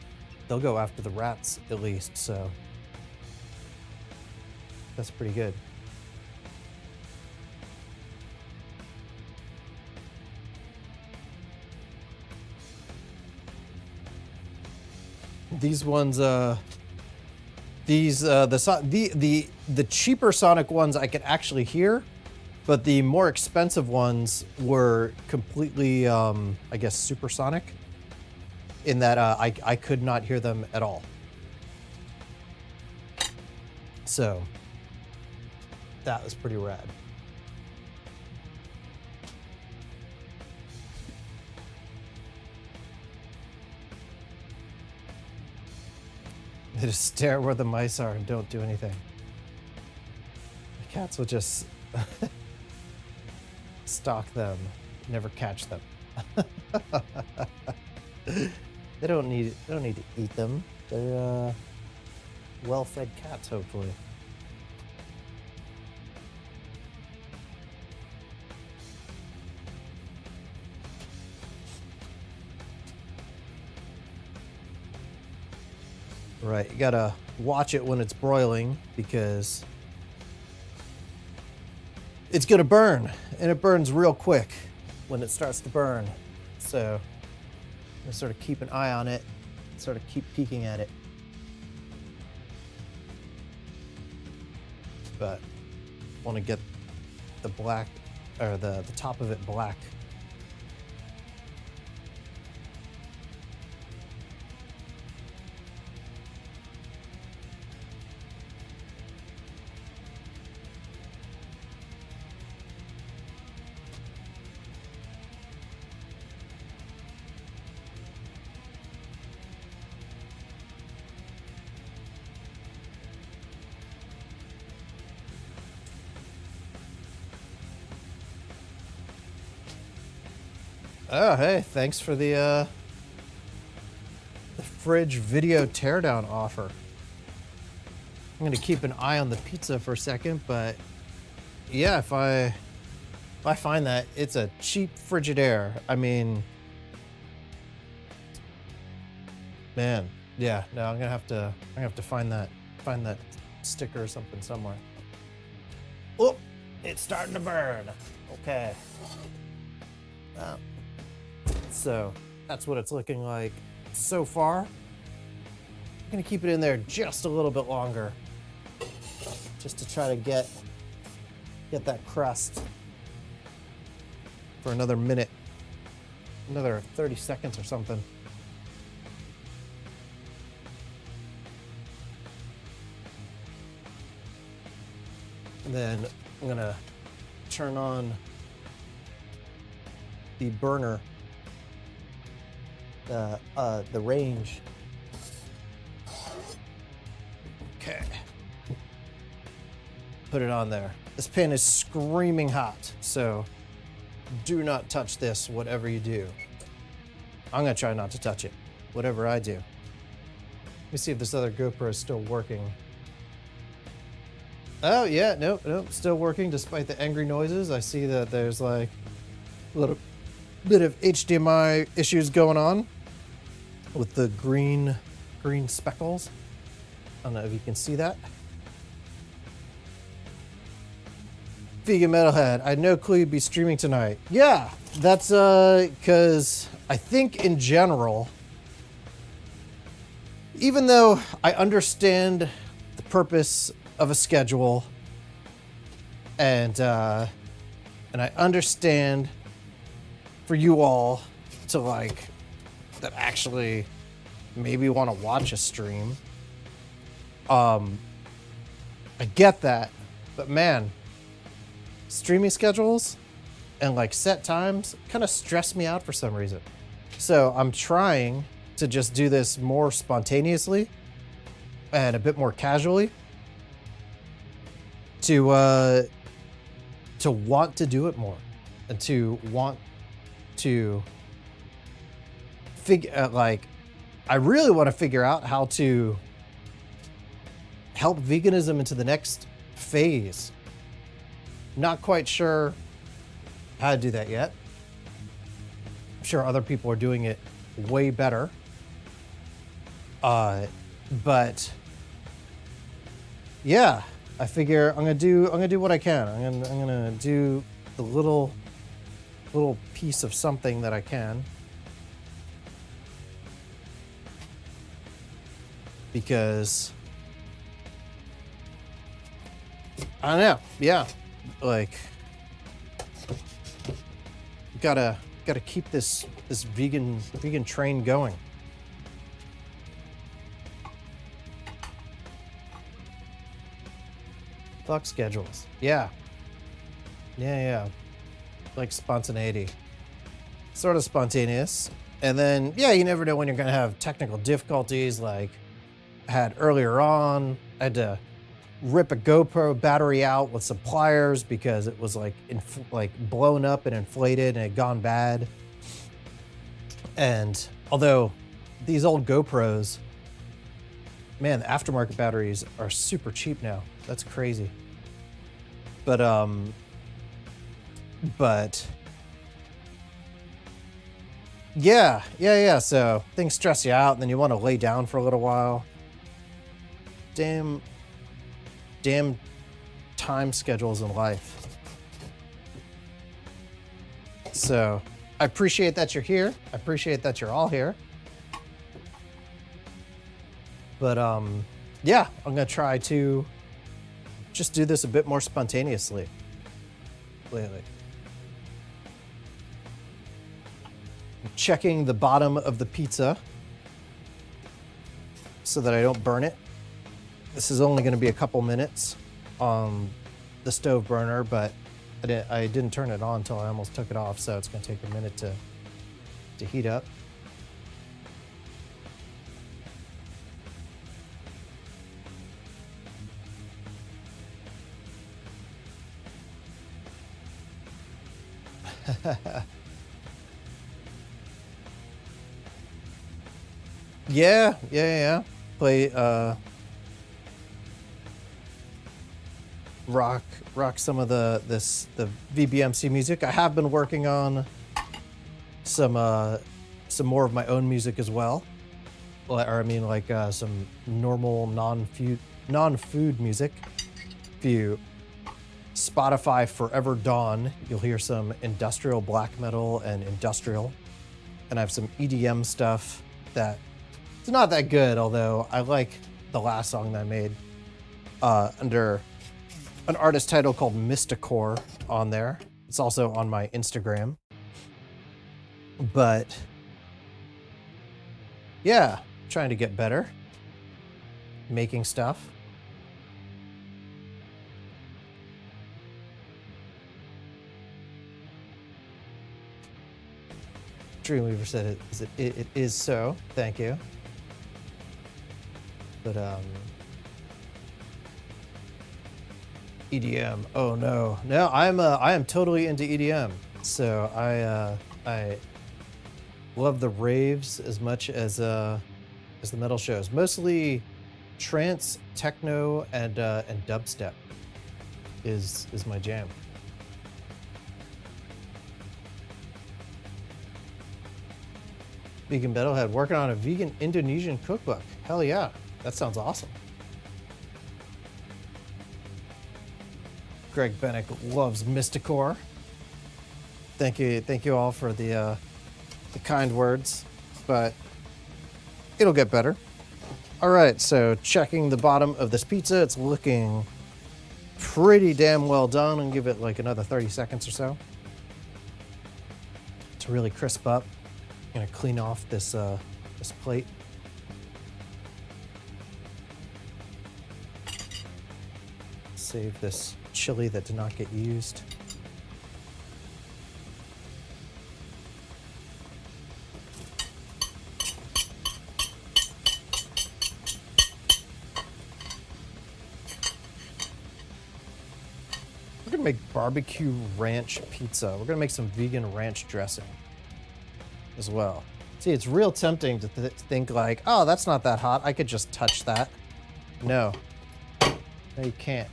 they'll go after the rats at least, so that's pretty good. These ones, the cheaper Sonic ones I could actually hear, but the more expensive ones were completely, I guess, supersonic. In that I could not hear them at all. So that was pretty rad. They just stare where the mice are and don't do anything. The cats will just stalk them, never catch them. They don't need to eat them. They're well-fed cats, hopefully. Right, you gotta watch it when it's broiling because it's gonna burn, and it burns real quick when it starts to burn. So I'm sort of keep an eye on it, sort of keep peeking at it. But want to get the black, or the top of it black. Oh, hey, thanks for the fridge video teardown offer. I'm gonna keep an eye on the pizza for a second, but yeah, if I find that it's a cheap Frigidaire, I mean, man, yeah, no, I'm gonna have to find that sticker or something somewhere. Oh, it's starting to burn. Okay. So that's what it's looking like so far. I'm gonna keep it in there just a little bit longer, just to try to get that crust for another minute, another 30 seconds or something. And then I'm gonna turn on the burner, the range. Okay. Put it on there. This pan is screaming hot, so do not touch this, whatever you do. I'm gonna try not to touch it, whatever I do. Let me see if this other GoPro is still working. Oh yeah, nope, still working despite the angry noises. I see that there's like a little bit of HDMI issues going on with the green speckles. I don't know if you can see that. Vegan Metalhead, I had no clue you'd be streaming tonight. Yeah, that's because I think in general, even though I understand the purpose of a schedule and I understand for you all to like that actually maybe want to watch a stream. I get that, but man, streaming schedules and like set times kind of stress me out for some reason. So I'm trying to just do this more spontaneously and a bit more casually to want to do it more and to want to figure like I really want to figure out how to help veganism into the next phase. Not quite sure how to do that yet. I'm sure other people are doing it way better. But yeah, I figure I'm gonna do what I can. I'm gonna do the little piece of something that I can. Because I don't know, yeah. Like gotta keep this vegan train going. Fuck schedules. Yeah. Like spontaneity. Sort of spontaneous. And then yeah, you never know when you're gonna have technical difficulties like I had earlier on. I had to rip a GoPro battery out with some pliers because it was like blown up and inflated and had gone bad. And although these old GoPros, man, the aftermarket batteries are super cheap now. That's crazy. But yeah. So things stress you out and then you want to lay down for a little while. Damn time schedules in life. So I appreciate that you're here. I appreciate that you're all here. But yeah, I'm gonna try to just do this a bit more spontaneously lately. I'm checking the bottom of the pizza so that I don't burn it. This is only going to be a couple minutes on the stove burner, but I didn't turn it on until I almost took it off, so it's going to take a minute to heat up. Yeah. Play rock some of the VBMC music. I have been working on some more of my own music as well. Or I mean, like some normal non-food music. If you Spotify Forever Dawn, you'll hear some industrial black metal and industrial, and I have some EDM stuff that it's not that good, although I like the last song that I made under an artist title called Mysticore on there. It's also on my Instagram. But yeah, trying to get better, making stuff. Dreamweaver said it is so. Thank you. But EDM. Oh no, I am totally into EDM. So I love the raves as much as the metal shows. Mostly trance, techno, and dubstep is my jam. Vegan Metalhead working on a vegan Indonesian cookbook. Hell yeah, that sounds awesome. Greg Bennick loves Mysticore. Thank you all for the kind words, but it'll get better. All right, so checking the bottom of this pizza, it's looking pretty damn well done. And give it like another 30 seconds or so to really crisp up. I'm gonna clean off this plate. Save this chili that did not get used. We're gonna make barbecue ranch pizza. We're gonna make some vegan ranch dressing as well. See, it's real tempting to think like, oh, that's not that hot. I could just touch that. No, you can't.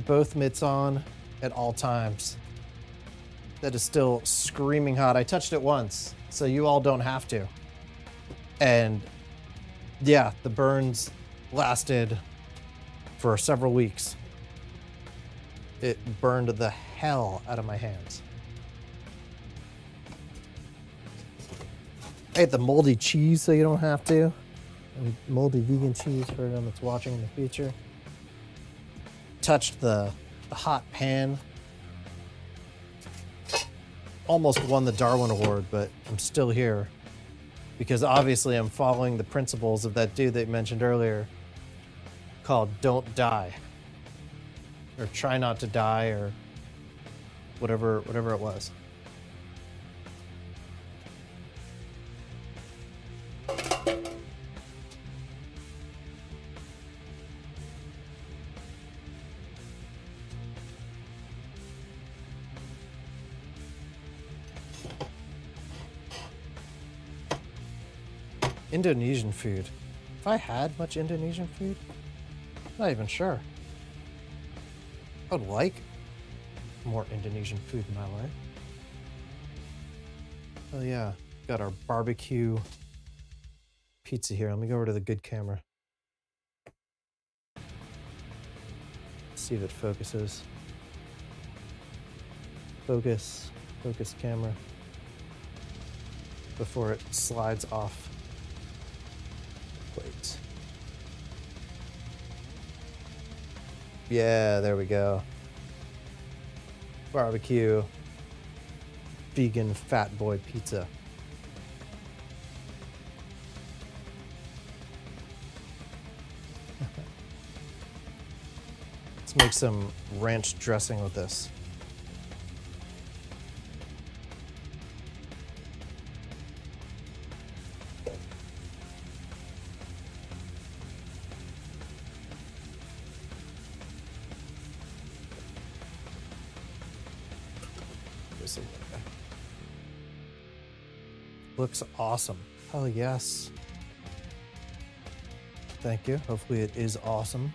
Both mitts on at all times. That is still screaming hot. I touched it once, so you all don't have to. And yeah, the burns lasted for several weeks. It burned the hell out of my hands. I ate the moldy cheese so you don't have to. Moldy vegan cheese for anyone that's watching in the future. Touched the hot pan. Almost won the Darwin Award, but I'm still here because obviously I'm following the principles of that dude that you mentioned earlier called Don't Die, or Try Not to Die, or whatever it was. Indonesian food. If I had much Indonesian food, I'm not even sure. I would like more Indonesian food in my life. Oh yeah, got our barbecue pizza here. Let me go over to the good camera. See if it focuses. Focus camera. Before it slides off. Wait. Yeah, there we go. Barbecue vegan fat boy pizza. Let's make some ranch dressing with this. Looks awesome. Hell yes. Thank you. Hopefully it is awesome.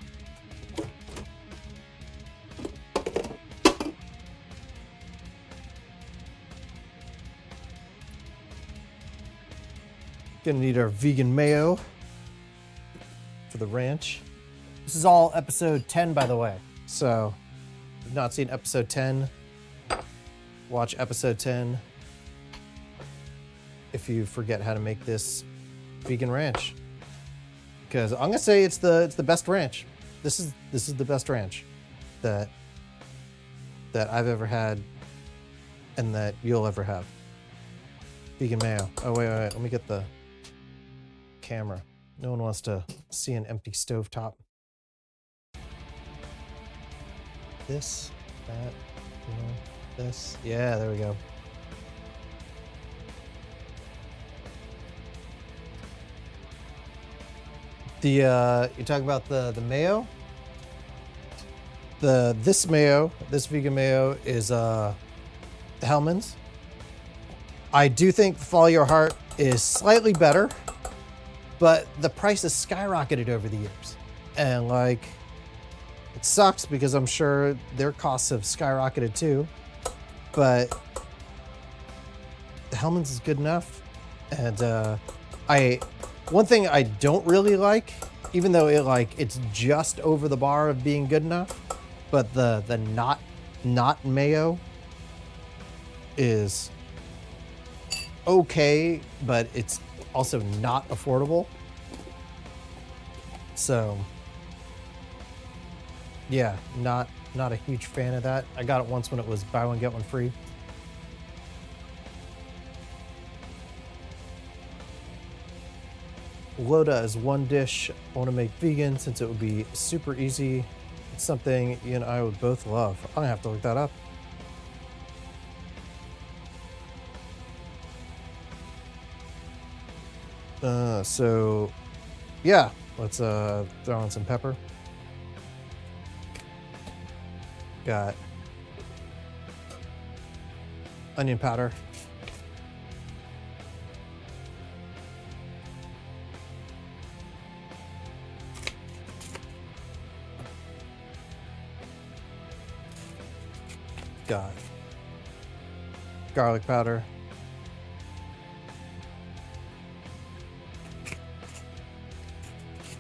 Gonna need our vegan mayo for the ranch. This is all episode 10, by the way. So, if you've not seen episode 10, watch episode 10 if you forget how to make this vegan ranch. Because I'm gonna say it's the best ranch. This is the best ranch that I've ever had and that you'll ever have. Vegan mayo. Oh wait, let me get the camera. No one wants to see an empty stovetop. This, that, this. Yeah, there we go. You talk about the mayo. This vegan mayo is Hellmann's. I do think Follow Your Heart is slightly better, but the price has skyrocketed over the years, and like it sucks because I'm sure their costs have skyrocketed too. But the Hellmann's is good enough, and one thing I don't really like, even though it's just over the bar of being good enough, but the not mayo is okay, but it's also not affordable. So yeah, not a huge fan of that. I got it once when it was buy one get one free. Loda is one dish I want to make vegan since it would be super easy. It's something you and I would both love. I'm gonna have to look that up. So yeah, let's throw in some pepper. Got onion powder. Got garlic powder.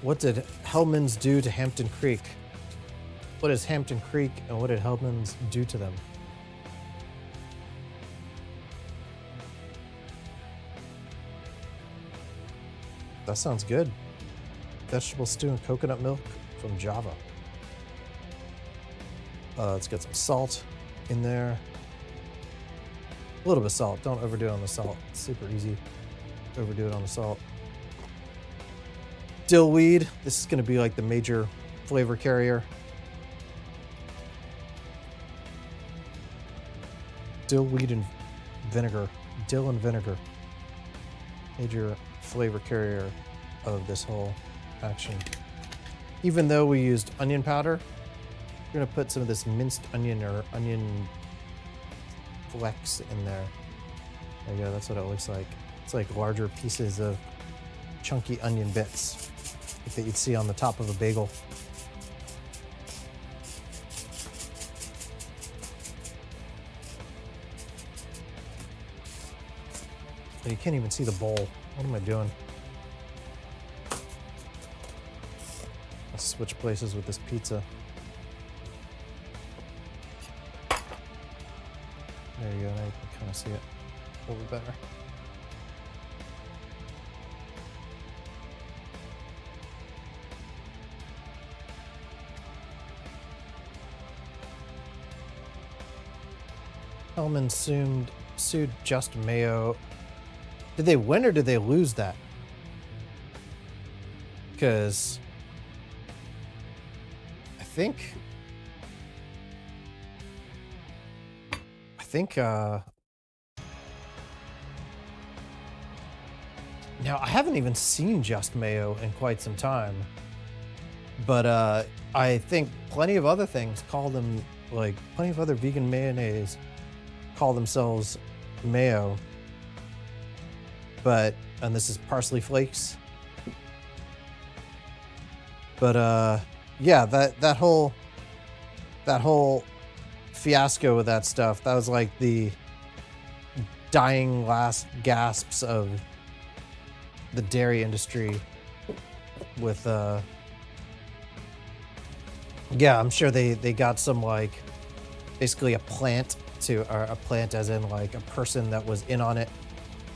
What did Hellmann's do to Hampton Creek? What is Hampton Creek and what did Hellmann's do to them? That sounds good. Vegetable stew and coconut milk from Java. Let's get some salt in there. A little bit of salt. Don't overdo it on the salt. It's super easy. Overdo it on the salt. Dillweed. This is going to be like the major flavor carrier. Dillweed and vinegar. Dill and vinegar. Major flavor carrier of this whole action. Even though we used onion powder, we're going to put some of this minced onion or onion flecks in there. There you go. That's what it looks like. It's like larger pieces of chunky onion bits that you'd see on the top of a bagel. You can't even see the bowl. What am I doing? Let's switch places with this pizza. There you go. Now you can kind of see it a little bit better. Hellmann's sued Just Mayo. Did they win or did they lose that? Because I think now I haven't even seen Just Mayo in quite some time, but I think plenty of other things call them, like plenty of other vegan mayonnaise call themselves mayo. and this is parsley flakes. But yeah, that whole fiasco with that stuff, that was like the dying last gasps of the dairy industry with yeah, I'm sure they got some like basically a plant as in like a person that was in on it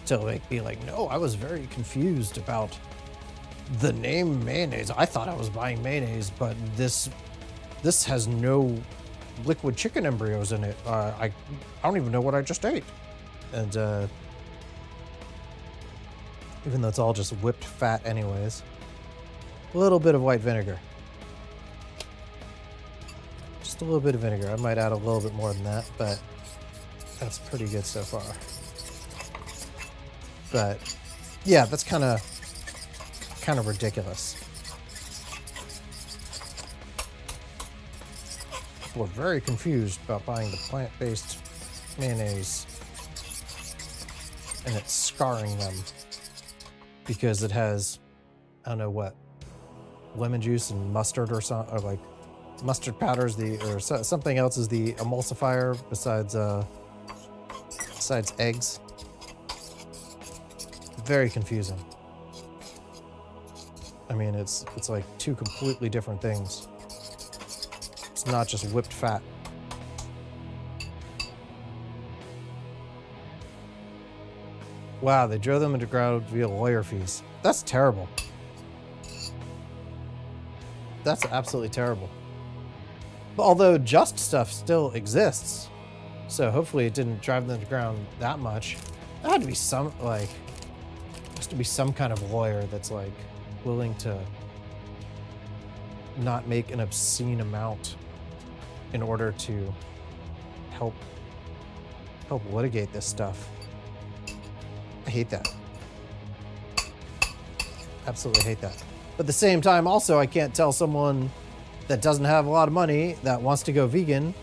to like be like, no, I was very confused about the name mayonnaise. I thought I was buying mayonnaise, but this has no liquid chicken embryos in it. I don't even know what I just ate. And even though it's all just whipped fat anyways, a little bit of white vinegar. Just a little bit of vinegar. I might add a little bit more than that, but that's pretty good so far. But yeah, that's kind of ridiculous. People are very confused about buying the plant-based mayonnaise, and it's scarring them because it has, I don't know what, lemon juice and mustard or something, or like mustard powder is something else is the emulsifier besides eggs. Very confusing. I mean, it's like two completely different things. It's not just whipped fat. Wow, they drove them into ground via lawyer fees. That's terrible. That's absolutely terrible. But although Just Stuff still exists, so hopefully it didn't drive them to ground that much. There had to be some, like, has to be some kind of lawyer that's like willing to not make an obscene amount in order to help litigate this stuff. I hate that. Absolutely hate that. But at the same time, also, I can't tell someone that doesn't have a lot of money that wants to go vegan,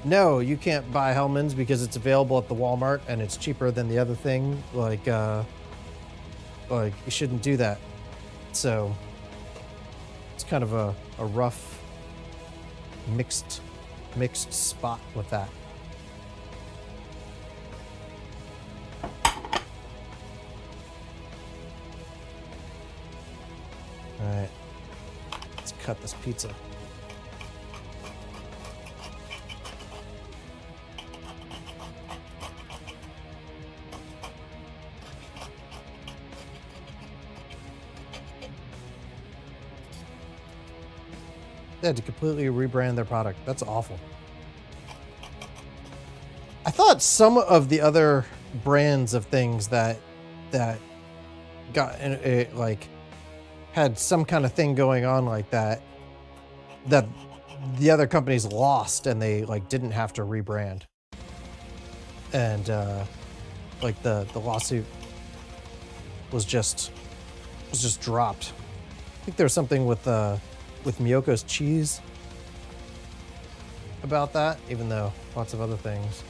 no, you can't buy Hellmann's because it's available at the Walmart and it's cheaper than the other thing. Like you shouldn't do that. So it's kind of a rough mixed spot with that. All right, let's cut this pizza. They had to completely rebrand their product. That's awful. I thought some of the other brands of things that got it, like, had some kind of thing going on like that the other companies lost and they like didn't have to rebrand. And like the lawsuit was just dropped. I think there was something with Miyoko's cheese about that, even though lots of other things.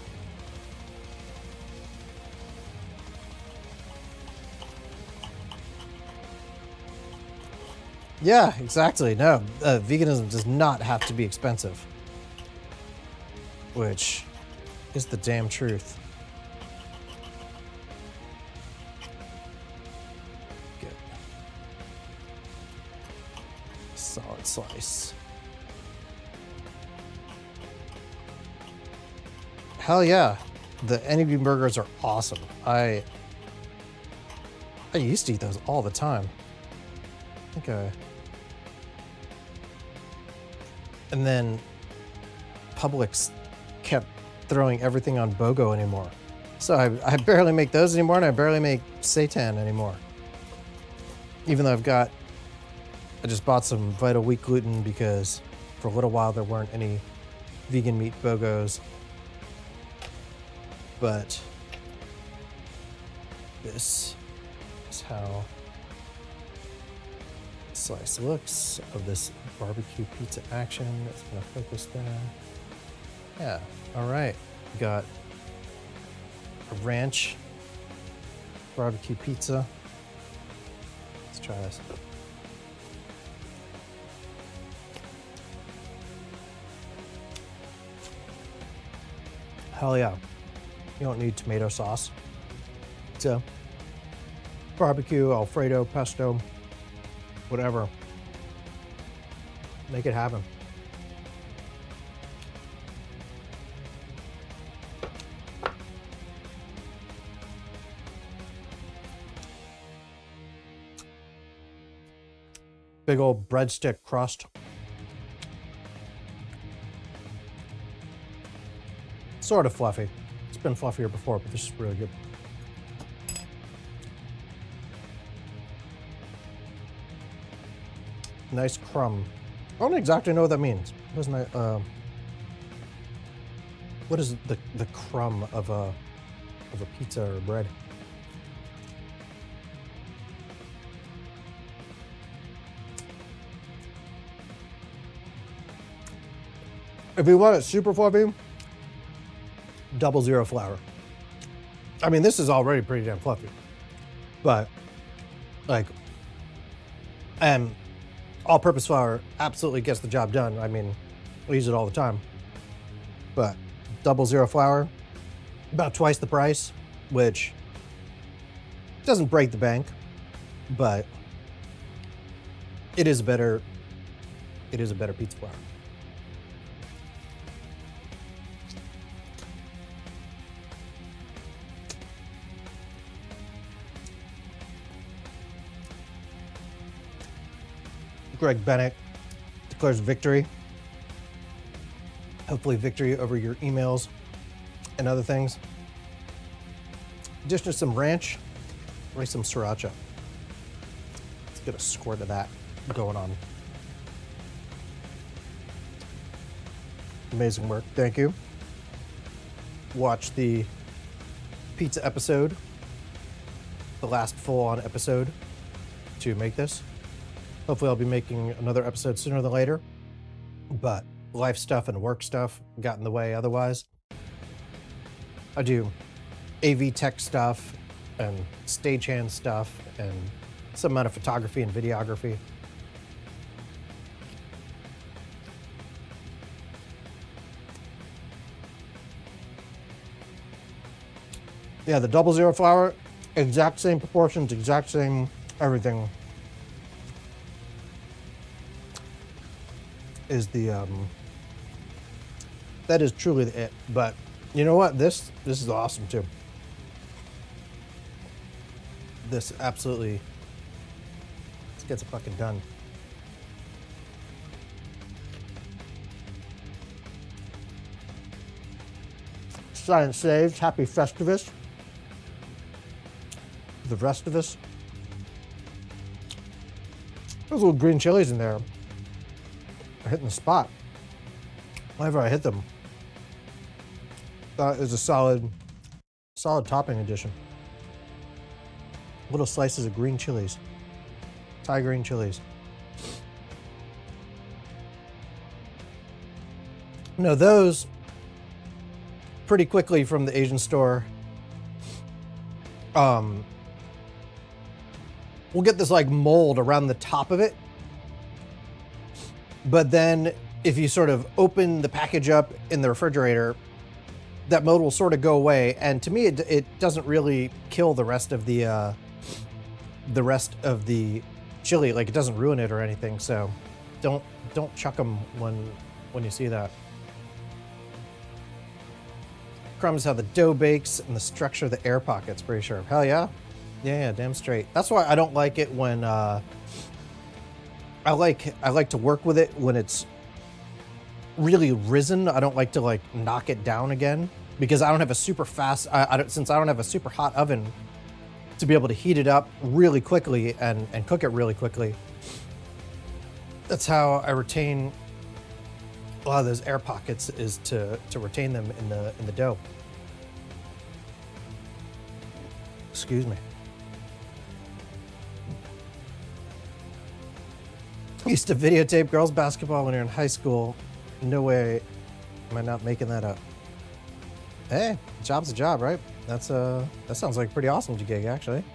Yeah, exactly. No, veganism does not have to be expensive, which is the damn truth. Good. Solid slice. Hell yeah. The NEB burgers are awesome. I used to eat those all the time. I think and then Publix kept throwing everything on BOGO anymore. So I barely make those anymore, and I barely make seitan anymore. Even though I just bought some Vital Wheat gluten because for a little while there weren't any vegan meat BOGOs. But this is how slice looks of this barbecue pizza action. It's gonna focus there. Yeah, all right. We got a ranch barbecue pizza. Let's try this. Hell yeah. You don't need tomato sauce. So, barbecue, Alfredo, pesto, whatever. Make it happen. Big old breadstick crust. Sort of fluffy. It's been fluffier before, but this is really good. Nice crumb. I don't exactly know what that means. Doesn't what is the crumb of a pizza or bread? If you want it super fluffy, 00 flour. I mean, this is already pretty damn fluffy, but like, and all-purpose flour absolutely gets the job done. I mean, we use it all the time, but 00 flour, about twice the price, which doesn't break the bank, but it is a better pizza flour. Greg Bennett declares victory. Hopefully victory over your emails and other things. In addition to some ranch, maybe some sriracha. Let's get a squirt of that going on. Amazing work, thank you. Watch the pizza episode, the last full-on episode to make this. Hopefully I'll be making another episode sooner than later, but life stuff and work stuff got in the way otherwise. I do AV tech stuff and stagehand stuff and some amount of photography and videography. Yeah, the 00 flour, exact same proportions, exact same everything. Is the that is truly the it. But you know what, this is awesome too. This absolutely gets it fucking done. Science saved. Happy Festivus. The rest of us. Those little green chilies in there. Hitting the spot. Whenever I hit them, that is a solid topping addition. Little slices of green chilies, Thai green chilies. No, those pretty quickly from the Asian store. We'll get this like mold around the top of it. But then if you sort of open the package up in the refrigerator, that mold will sort of go away. And to me, it doesn't really kill the rest of the chili. Like, it doesn't ruin it or anything. So don't chuck them when you see that. Crumbs how the dough bakes and the structure of the air pockets, pretty sure. Hell yeah. Yeah, damn straight. That's why I don't like it when I like to work with it when it's really risen. I don't like to like knock it down again because I don't have a super fast, since I don't have a super hot oven to be able to heat it up really quickly and cook it really quickly. That's how I retain a lot of those air pockets, is to retain them in the dough. Excuse me. Used to videotape girls basketball when you're in high school. No way am I not making that up. Hey, job's a job, right? That sounds like a pretty awesome gig, actually.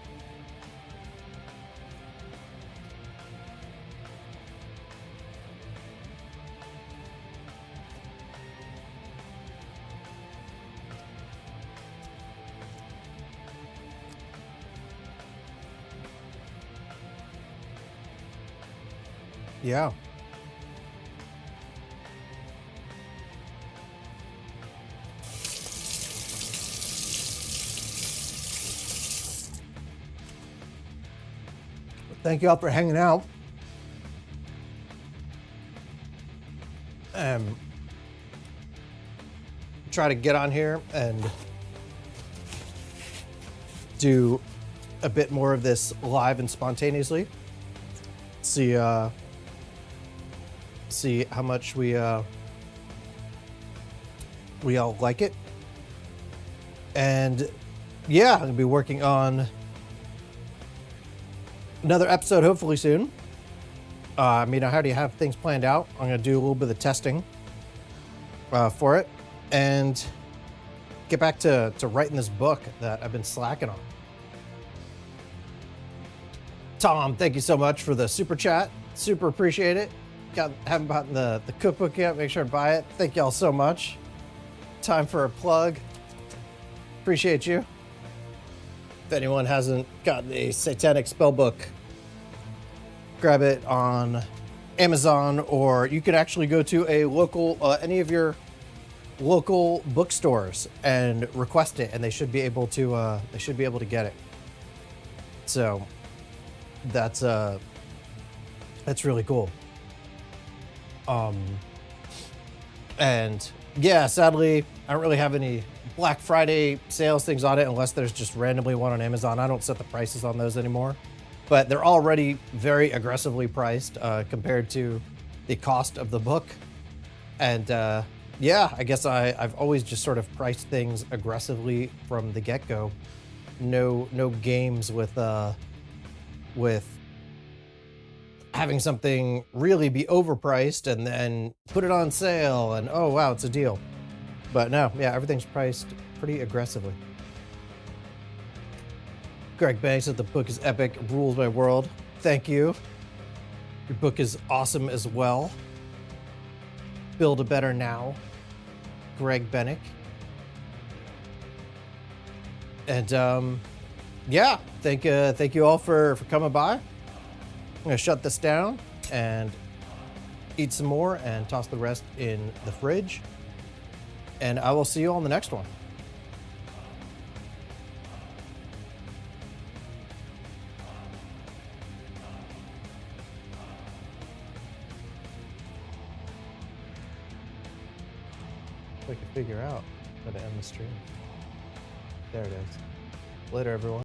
Yeah. Thank you all for hanging out. Try to get on here and do a bit more of this live and spontaneously. See how much we all like it. And yeah, I'm gonna be working on another episode hopefully soon. I mean, I already have things planned out. I'm gonna do a little bit of testing for it and get back to writing this book that I've been slacking on. Tom, thank you so much for the super chat. Super appreciate it. Haven't bought the cookbook yet. Make sure to buy it. Thank y'all so much. Time for a plug. Appreciate you. If anyone hasn't gotten a satanic spellbook, grab it on Amazon, or you could actually go to a local, any of your local bookstores and request it, and they should be able to get it. So that's really cool. And yeah, sadly, I don't really have any Black Friday sales things on it unless there's just randomly one on Amazon. I don't set the prices on those anymore, but they're already very aggressively priced compared to the cost of the book. And yeah, I guess I've always just sort of priced things aggressively from the get-go. No games with having something really be overpriced and then put it on sale and oh wow, it's a deal. But no, yeah, everything's priced pretty aggressively. Greg Banks said the book is epic, rules my world. Thank you. Your book is awesome as well. Build a Better Now. Greg Bennick. And yeah, thank you all for coming by. I'm gonna shut this down and eat some more and toss the rest in the fridge. And I will see you on the next one. If I can figure out how to end the stream. There it is. Later, everyone.